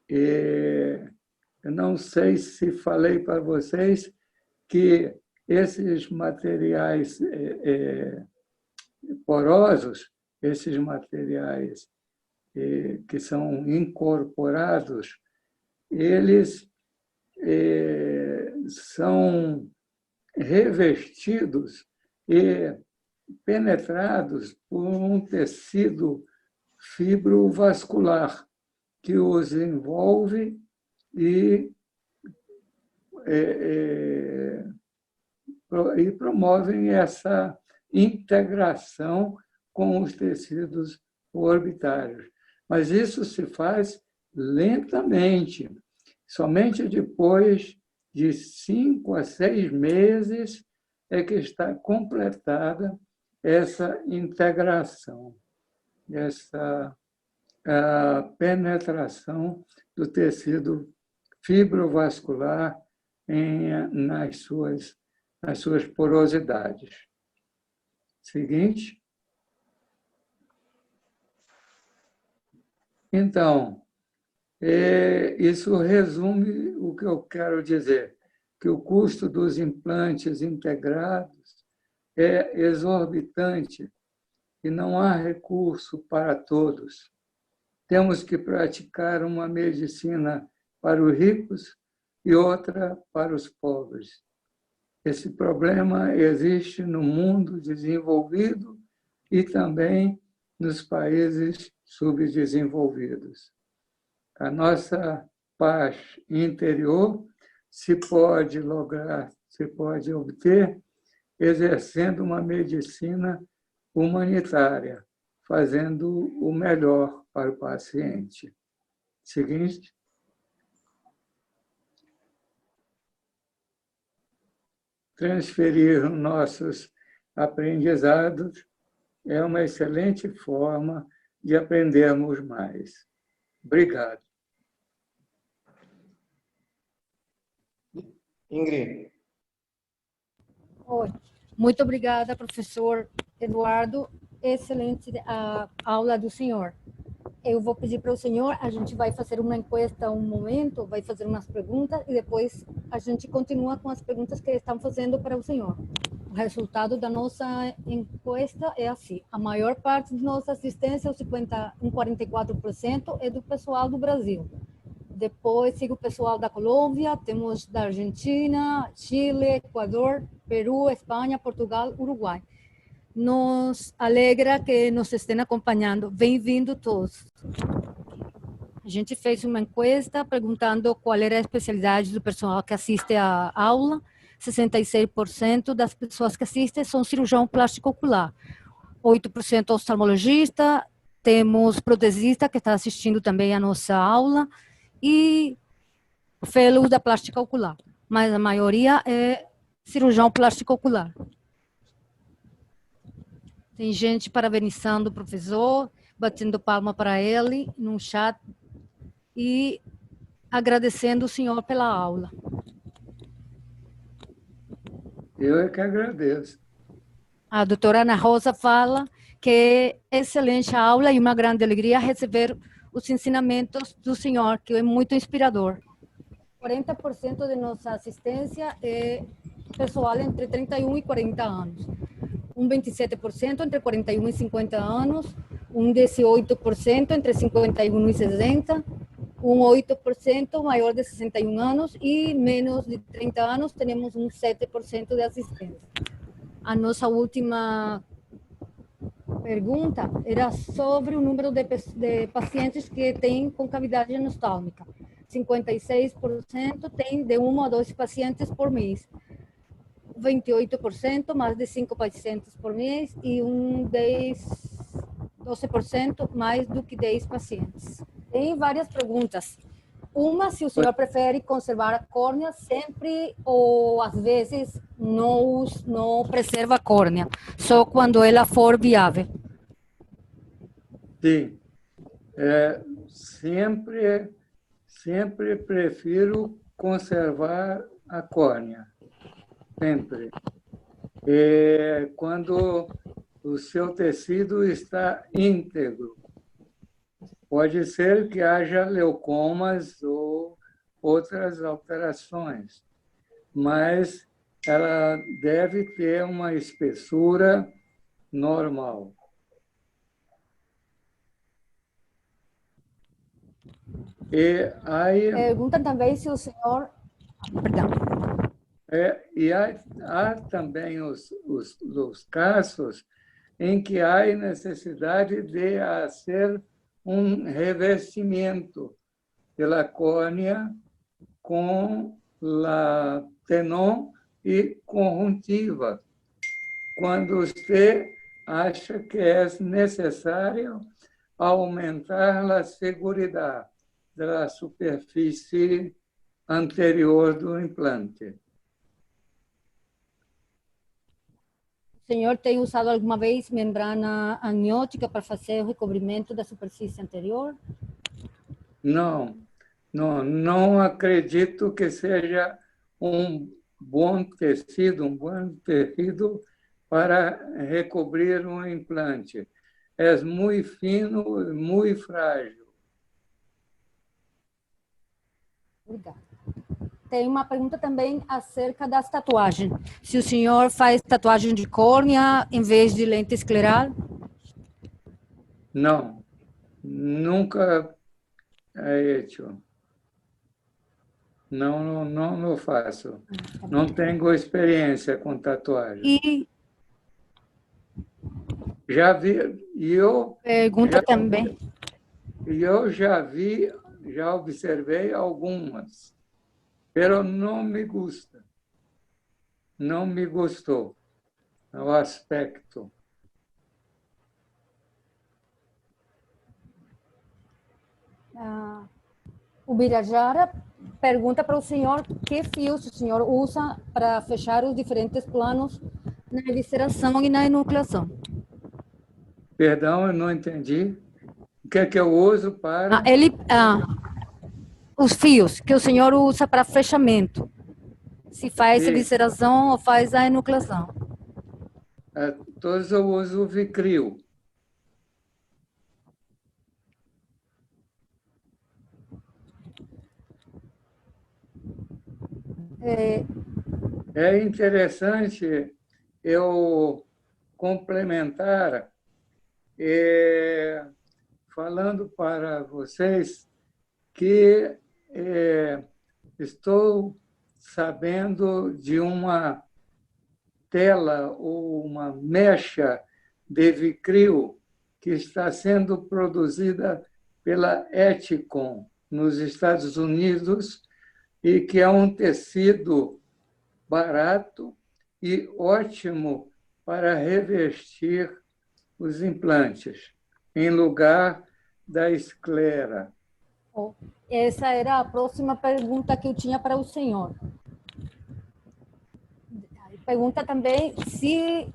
Eu não sei se falei para vocês que esses materiais porosos, esses materiais que são incorporados, eles são revestidos e penetrados por um tecido fibrovascular que os envolve e promovem essa integração com os tecidos orbitários. Mas isso se faz lentamente. Somente depois de 5 a 6 meses é que está completada essa integração, essa penetração do tecido fibrovascular nas suas porosidades. Seguinte. Então, isso resume o que eu quero dizer, que o custo dos implantes integrados é exorbitante e não há recurso para todos. Temos que praticar uma medicina para os ricos e outra para os pobres. Esse problema existe no mundo desenvolvido e também nos países subdesenvolvidos. A nossa paz interior se pode lograr, se pode obter exercendo uma medicina humanitária, fazendo o melhor para o paciente. Seguinte. Transferir nossos aprendizados é uma excelente forma de aprendermos mais. Obrigado. Ingrid. Oi. Muito obrigada, professor Eduardo. Excelente a aula do senhor. Eu vou pedir para o senhor, a gente vai fazer uma encuesta um momento, vai fazer umas perguntas e depois a gente continua com as perguntas que estão fazendo para o senhor. O resultado da nossa encuesta é assim: a maior parte de nossa assistência, 44%, é do pessoal do Brasil. Depois siga o pessoal da Colômbia, temos da Argentina, Chile, Equador, Peru, Espanha, Portugal, Uruguai. Nos alegra que nos estejam acompanhando. Bem-vindo todos. A gente fez uma encuesta perguntando qual era a especialidade do pessoal que assiste à aula. 66% das pessoas que assistem são cirurgião plástico ocular. 8% oftalmologista, temos protesista que está assistindo também a nossa aula e fellows da plástica ocular. Mas a maioria é cirurgião plástico ocular. Tem gente parabenizando o professor, batendo palma para ele no chat e agradecendo o senhor pela aula. Eu é que agradeço. A doutora Ana Rosa fala que é excelente a aula e uma grande alegria receber os ensinamentos do senhor, que é muito inspirador. 40% de nossa assistência é pessoal entre 31 e 40 anos. 27% entre 41 e 50 anos, 18% entre 51 e 60, 8% maior de 61 anos e menos de 30 anos, temos 7% de assistência. A nossa última pergunta era sobre o número de pacientes que têm concavidade anostálmica. 56% tem de 1 a 2 pacientes por mês. 28%, mais de 5 pacientes por mês, e 12% mais do que 10 pacientes. Tem várias perguntas. Uma, se o senhor prefere conservar a córnea sempre ou, às vezes, não preserva a córnea, só quando ela for viável. Sim. Sempre prefiro conservar a córnea. Sempre. Quando o seu tecido está íntegro. Pode ser que haja leucomas ou outras alterações, mas ela deve ter uma espessura normal. E aí, pergunta também se o senhor... Perdão. E há também os casos em que há necessidade de fazer um revestimento pela córnea com la tenon e conjuntiva, quando você acha que é necessário aumentar a segurança da superfície anterior do implante. O senhor tem usado alguma vez membrana amniótica para fazer o recobrimento da superfície anterior? Não acredito que seja um bom tecido para recobrir um implante. É muito fino e muito frágil. Obrigada. Tem uma pergunta também acerca das tatuagens. Se o senhor faz tatuagem de córnea em vez de lente escleral? Não, nunca é feito. Não faço. Não tenho experiência com tatuagem. E já vi, pergunta também. Eu já observei algumas, mas não me gusta. Não me gostou o aspecto. O Birajara pergunta para o senhor que fios o senhor usa para fechar os diferentes planos na evisceração e na enucleação. Perdão, eu não entendi. O que é que eu uso para... Os fios que o senhor usa para fechamento. Se faz Sim. evisceração ou faz a enucleação. Todos eu uso o Vicryl. É interessante eu complementar, falando para vocês que estou sabendo de uma tela ou uma mecha de Vicryl que está sendo produzida pela Eticon, nos Estados Unidos, e que é um tecido barato e ótimo para revestir os implantes, em lugar da esclera. Essa era a próxima pergunta que eu tinha para o senhor. Pergunta também se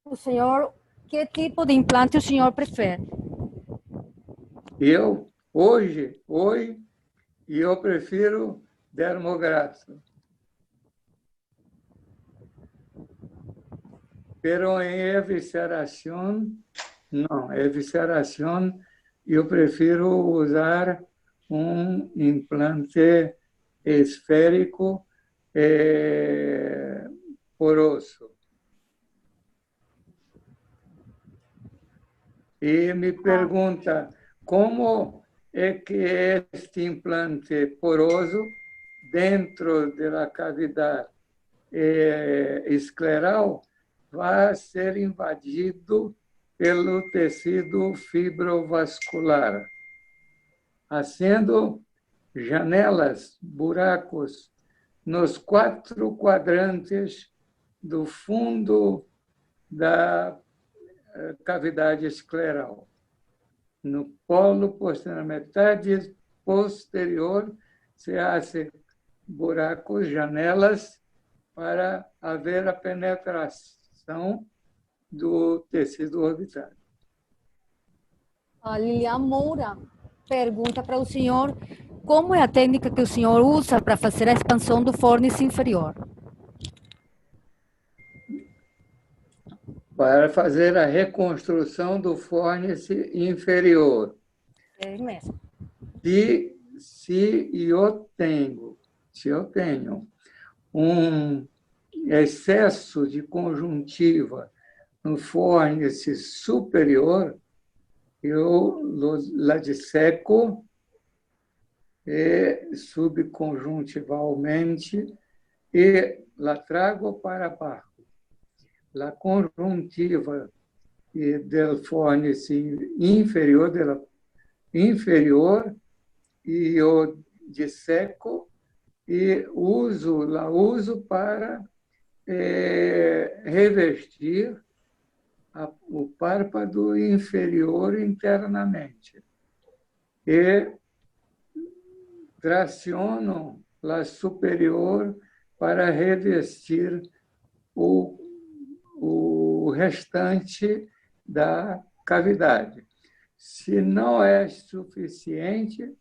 o senhor, que tipo de implante o senhor prefere? Hoje, eu prefiro dermografo. Pero em evisceração, não, evisceração eu prefiro usar um implante esférico poroso. E me pergunta como é que este implante poroso dentro da cavidade escleral vai ser invadido pelo tecido fibrovascular, fazendo janelas, buracos nos 4 quadrantes do fundo da cavidade escleral. No polo posterior, na metade posterior, se fazem buracos, janelas, para haver a penetração do tecido orbitário. A Lilian Moura pergunta para o senhor como é a técnica que o senhor usa para fazer a expansão do fórnice inferior. Para fazer a reconstrução do fórnice inferior. É mesmo. Se eu tenho um excesso de conjuntiva no fórnice superior, eu la disseco subconjuntivalmente e la trago para baixo. La conjuntiva del fórnice inferior, e eu disseco e la uso para revestir o párpado inferior internamente. E traciono la superior para revestir o restante da cavidade. Se não é suficiente,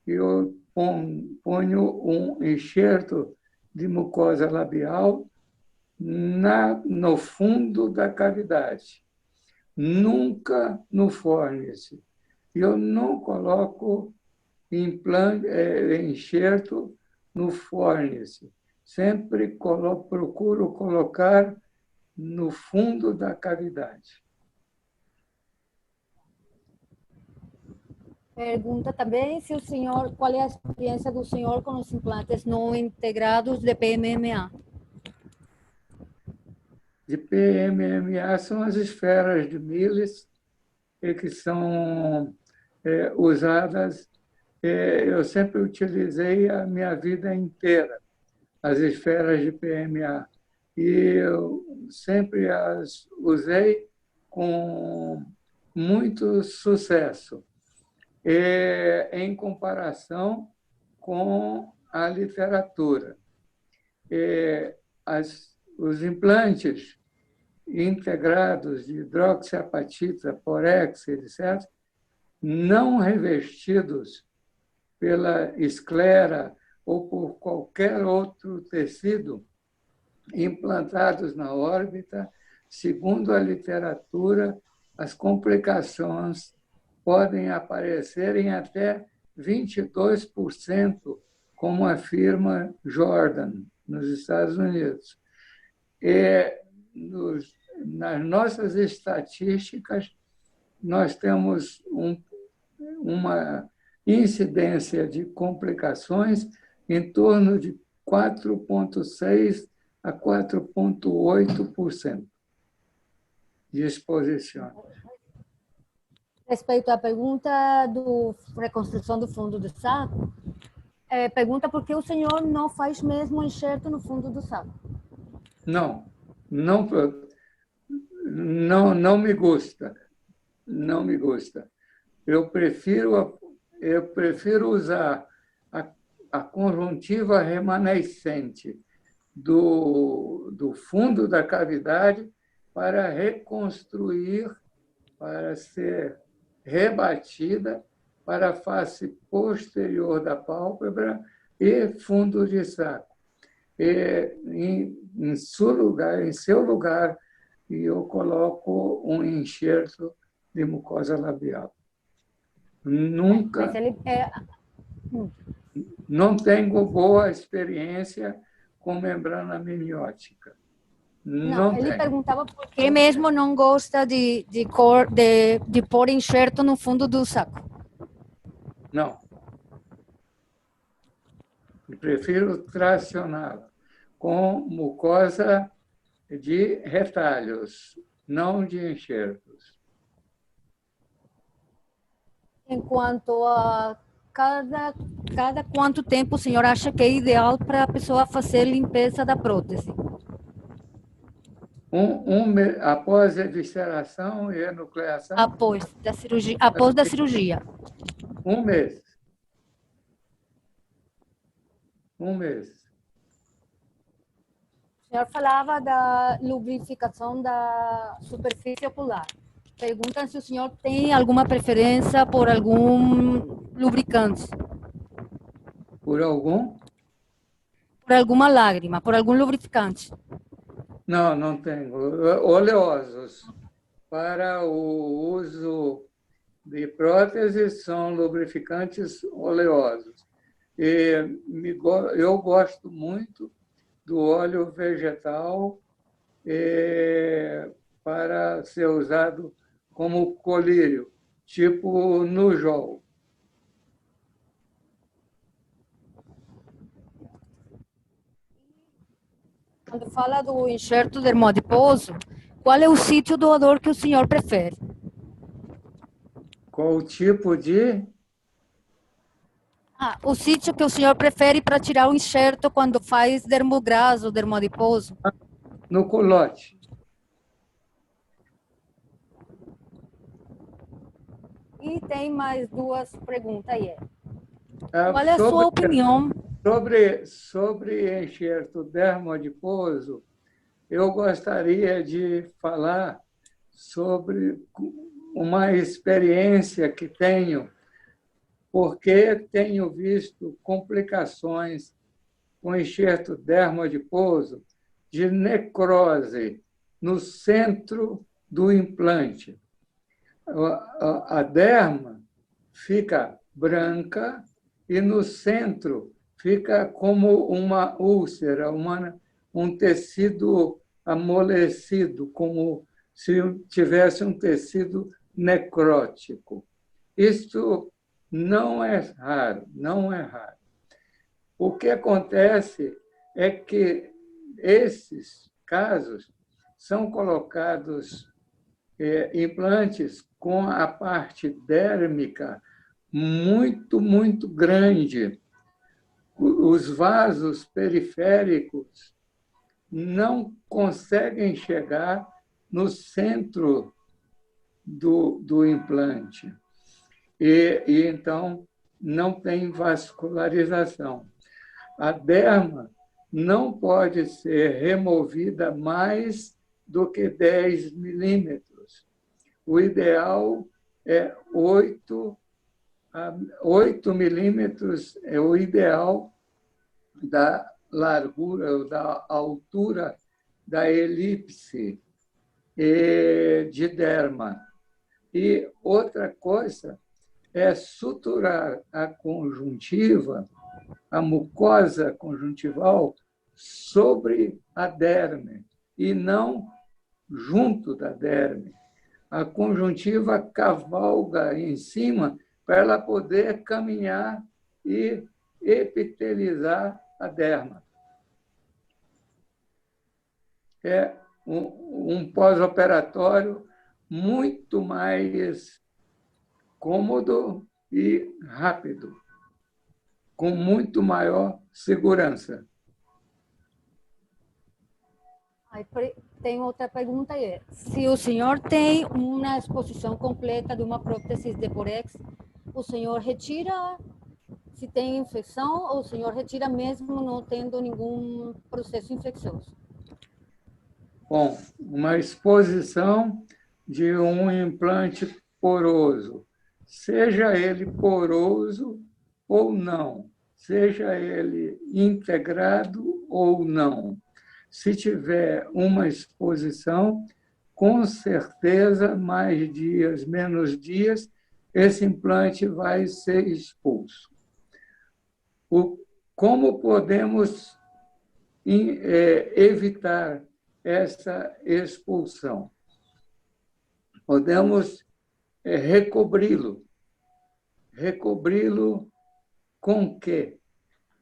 eu ponho um enxerto de mucosa labial no fundo da cavidade, nunca no fórnice. Eu não coloco enxerto no fórnice, sempre procuro colocar no fundo da cavidade. Pergunta também se o senhor, qual é a experiência do senhor com os implantes não integrados de PMMA? De PMMA são as esferas de Miles que são usadas. Eu sempre utilizei a minha vida inteira as esferas de PMA e eu sempre as usei com muito sucesso. em comparação com a literatura. Os implantes integrados de hidroxiapatita, Porex, etc., não revestidos pela esclera ou por qualquer outro tecido, implantados na órbita, segundo a literatura, as complicações podem aparecer em até 22%, como afirma Jordan, nos Estados Unidos. Nas nossas estatísticas, nós temos uma incidência de complicações em torno de 4,6% a 4,8% de exposição. Respeito à pergunta da reconstrução do fundo do saco, pergunta por que o senhor não faz mesmo enxerto no fundo do saco? Não me gusta. Não me gusta. Eu prefiro usar a conjuntiva remanescente do fundo da cavidade para reconstruir, para ser rebatida para a face posterior da pálpebra e fundo de saco. Em seu lugar, eu coloco um enxerto de mucosa labial. Nunca. Mas ele Não tenho boa experiência com membrana amniótica. Não, ele perguntava por que mesmo não gosta de pôr enxerto no fundo do saco. Não. Eu prefiro tracioná-la com mucosa de retalhos, não de enxertos. Enquanto a cada quanto tempo o senhor acha que é ideal para a pessoa fazer limpeza da prótese? Após a evisceração e enucleação? Após da cirurgia. 1 mês. 1 mês. O senhor falava da lubrificação da superfície ocular. Perguntam se o senhor tem alguma preferência por algum lubricante. Por algum? Por alguma lágrima, por algum lubrificante. Não tenho. Oleosos. Para o uso de próteses, são lubrificantes oleosos. Eu gosto muito do óleo vegetal para ser usado como colírio, tipo Nujol. Quando fala do enxerto dermoadiposo, qual é o sítio doador que o senhor prefere? Qual tipo de? O sítio que o senhor prefere para tirar o enxerto quando faz dermograso, dermoadiposo? No culote. E tem mais 2 perguntas aí. Qual é a sua opinião? Sobre enxerto dermoadiposo, eu gostaria de falar sobre uma experiência que tenho, porque tenho visto complicações com enxerto dermoadiposo de necrose no centro do implante. A derma fica branca e no centro fica como uma úlcera, um tecido amolecido, como se tivesse um tecido necrótico. Isto não é raro, não é raro. O que acontece é que esses casos são colocados implantes com a parte dérmica muito, muito grande. Os vasos periféricos não conseguem chegar no centro do implante. e então não tem vascularização. A derma não pode ser removida mais do que 10 milímetros. O ideal é 8 milímetros, é o ideal da largura, da altura da elipse de derma. E outra coisa é suturar a conjuntiva, a mucosa conjuntival, sobre a derme e não junto da derme. A conjuntiva cavalga em cima para ela poder caminhar e epitelizar a derma. É um pós-operatório muito mais cômodo e rápido, com muito maior segurança. Aí tem outra pergunta aí. Se o senhor tem uma exposição completa de uma prótese de Borex, o senhor retira se tem infecção ou o senhor retira mesmo não tendo nenhum processo infeccioso? Bom, uma exposição de um implante poroso, seja ele poroso ou não, seja ele integrado ou não, se tiver uma exposição, com certeza, mais dias, menos dias, esse implante vai ser expulso. Como podemos evitar essa expulsão? Podemos recobri-lo. Recobri-lo com o quê?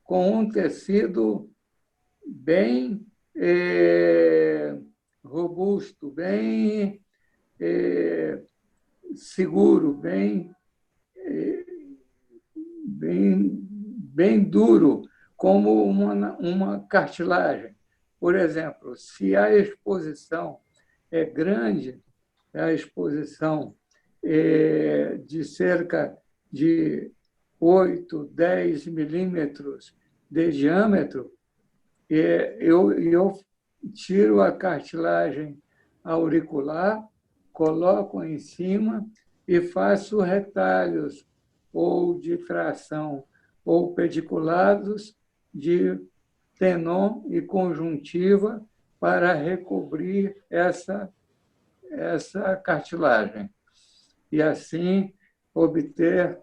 Com um tecido bem robusto, bem seguro, bem duro, como uma cartilagem. Por exemplo, se a exposição é grande, a exposição de cerca de 8, 10 milímetros de diâmetro, eu tiro a cartilagem auricular, coloco em cima e faço retalhos ou de tração ou pediculados de tenon e conjuntiva para recobrir essa cartilagem e assim obter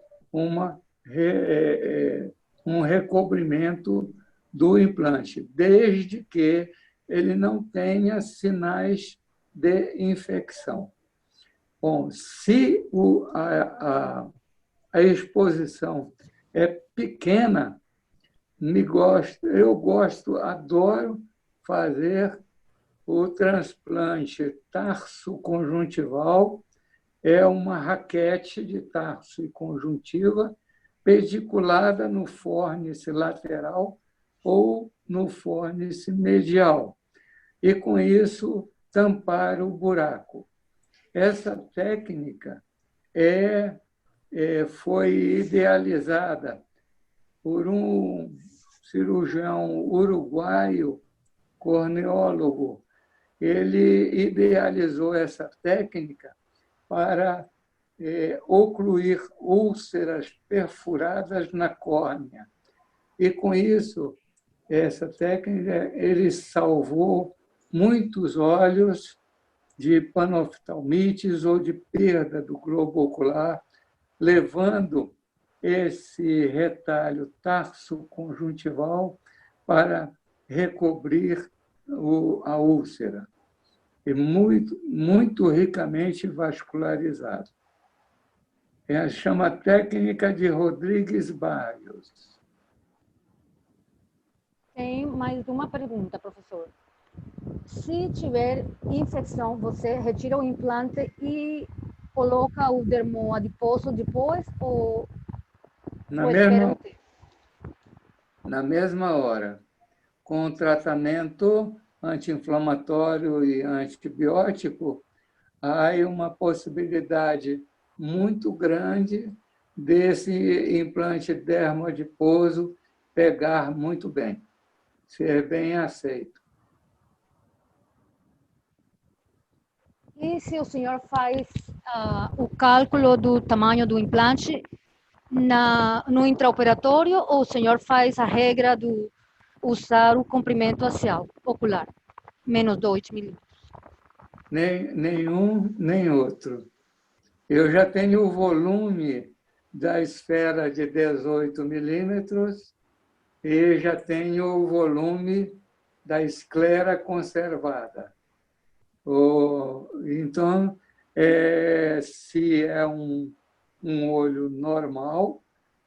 um recobrimento do implante, desde que ele não tenha sinais de infecção. Bom, se a exposição é pequena, adoro fazer o transplante tarso-conjuntival, é uma raquete de tarso e conjuntiva pediculada no fórnice lateral ou no fórnice medial, e com isso tampar o buraco. Essa técnica foi idealizada por um cirurgião uruguaio, corneólogo. Ele idealizou essa técnica para ocluir úlceras perfuradas na córnea. E, com isso, essa técnica, ele salvou muitos olhos de panoftalmites ou de perda do globo ocular, levando esse retalho tarso-conjuntival para recobrir a úlcera. E muito ricamente vascularizado. Chama técnica de Rodrigues Barrios. Tem mais uma pergunta, professor. Se tiver infecção, você retira o implante e coloca o dermoadiposo depois ou na mesma hora, com o tratamento anti-inflamatório e antibiótico, há uma possibilidade muito grande desse implante dermoadiposo pegar muito bem, ser bem aceito. E se o senhor faz o cálculo do tamanho do implante no intraoperatório, ou o senhor faz a regra do usar o comprimento axial ocular, menos 2 milímetros? Nenhum, nem outro. Eu já tenho o volume da esfera de 18 milímetros e já tenho o volume da esclera conservada. Então, se é um olho normal,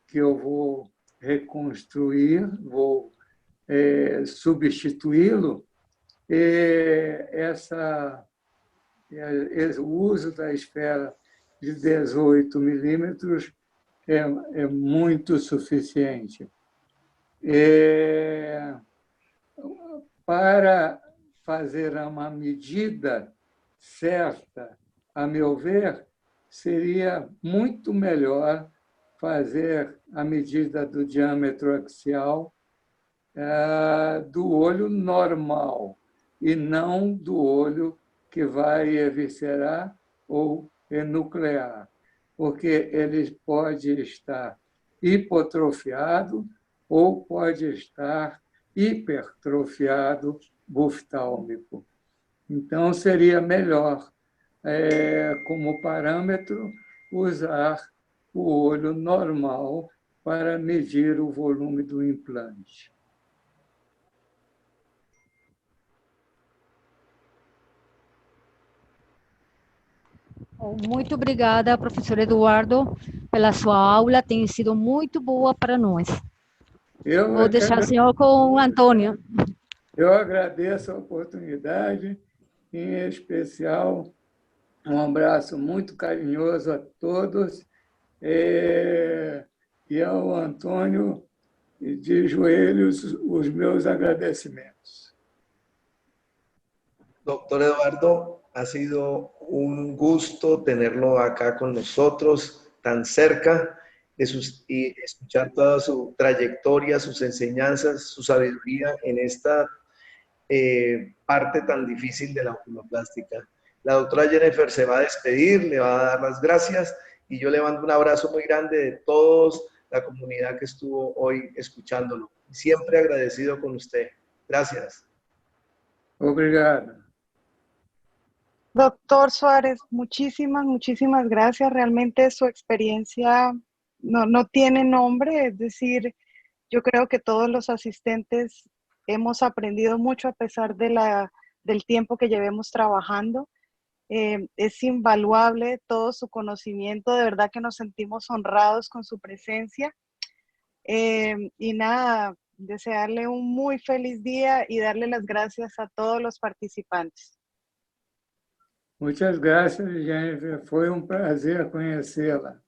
que eu vou reconstruir, vou substituí-lo, o uso da esfera de 18 milímetros é muito suficiente. Para fazer uma medida certa, a meu ver, seria muito melhor fazer a medida do diâmetro axial do olho normal e não do olho que vai eviscerar ou enuclear, porque ele pode estar hipotrofiado ou pode estar hipertrofiado buftálmico. Então, seria melhor, como parâmetro, usar o olho normal para medir o volume do implante. Muito obrigada, professor Eduardo, pela sua aula, tem sido muito boa para nós. Vou deixar o senhor com o Antônio. Eu agradeço a oportunidade, em especial, um abraço muito carinhoso a todos e ao Antônio, de joelhos, os meus agradecimentos. Doctor Eduardo, ha sido un gusto tenerlo acá con nosotros, tan cerca, y escuchar toda su trayectoria, sus enseñanzas, su sabiduría en esta parte tan difícil de la oculoplástica. La doctora Jennifer se va a despedir, le va a dar las gracias y yo le mando un abrazo muy grande de toda la comunidad que estuvo hoy escuchándolo. Siempre agradecido con usted. Gracias. Obrigado. Doctor Suárez, muchísimas gracias. Realmente su experiencia no tiene nombre, es decir, yo creo que todos los asistentes hemos aprendido mucho a pesar del tiempo que llevemos trabajando. Es invaluable todo su conocimiento, de verdad que nos sentimos honrados con su presencia. Y nada, desearle un muy feliz día y darle las gracias a todos los participantes. Muchas gracias, Jennifer. Foi prazer conhecê-la.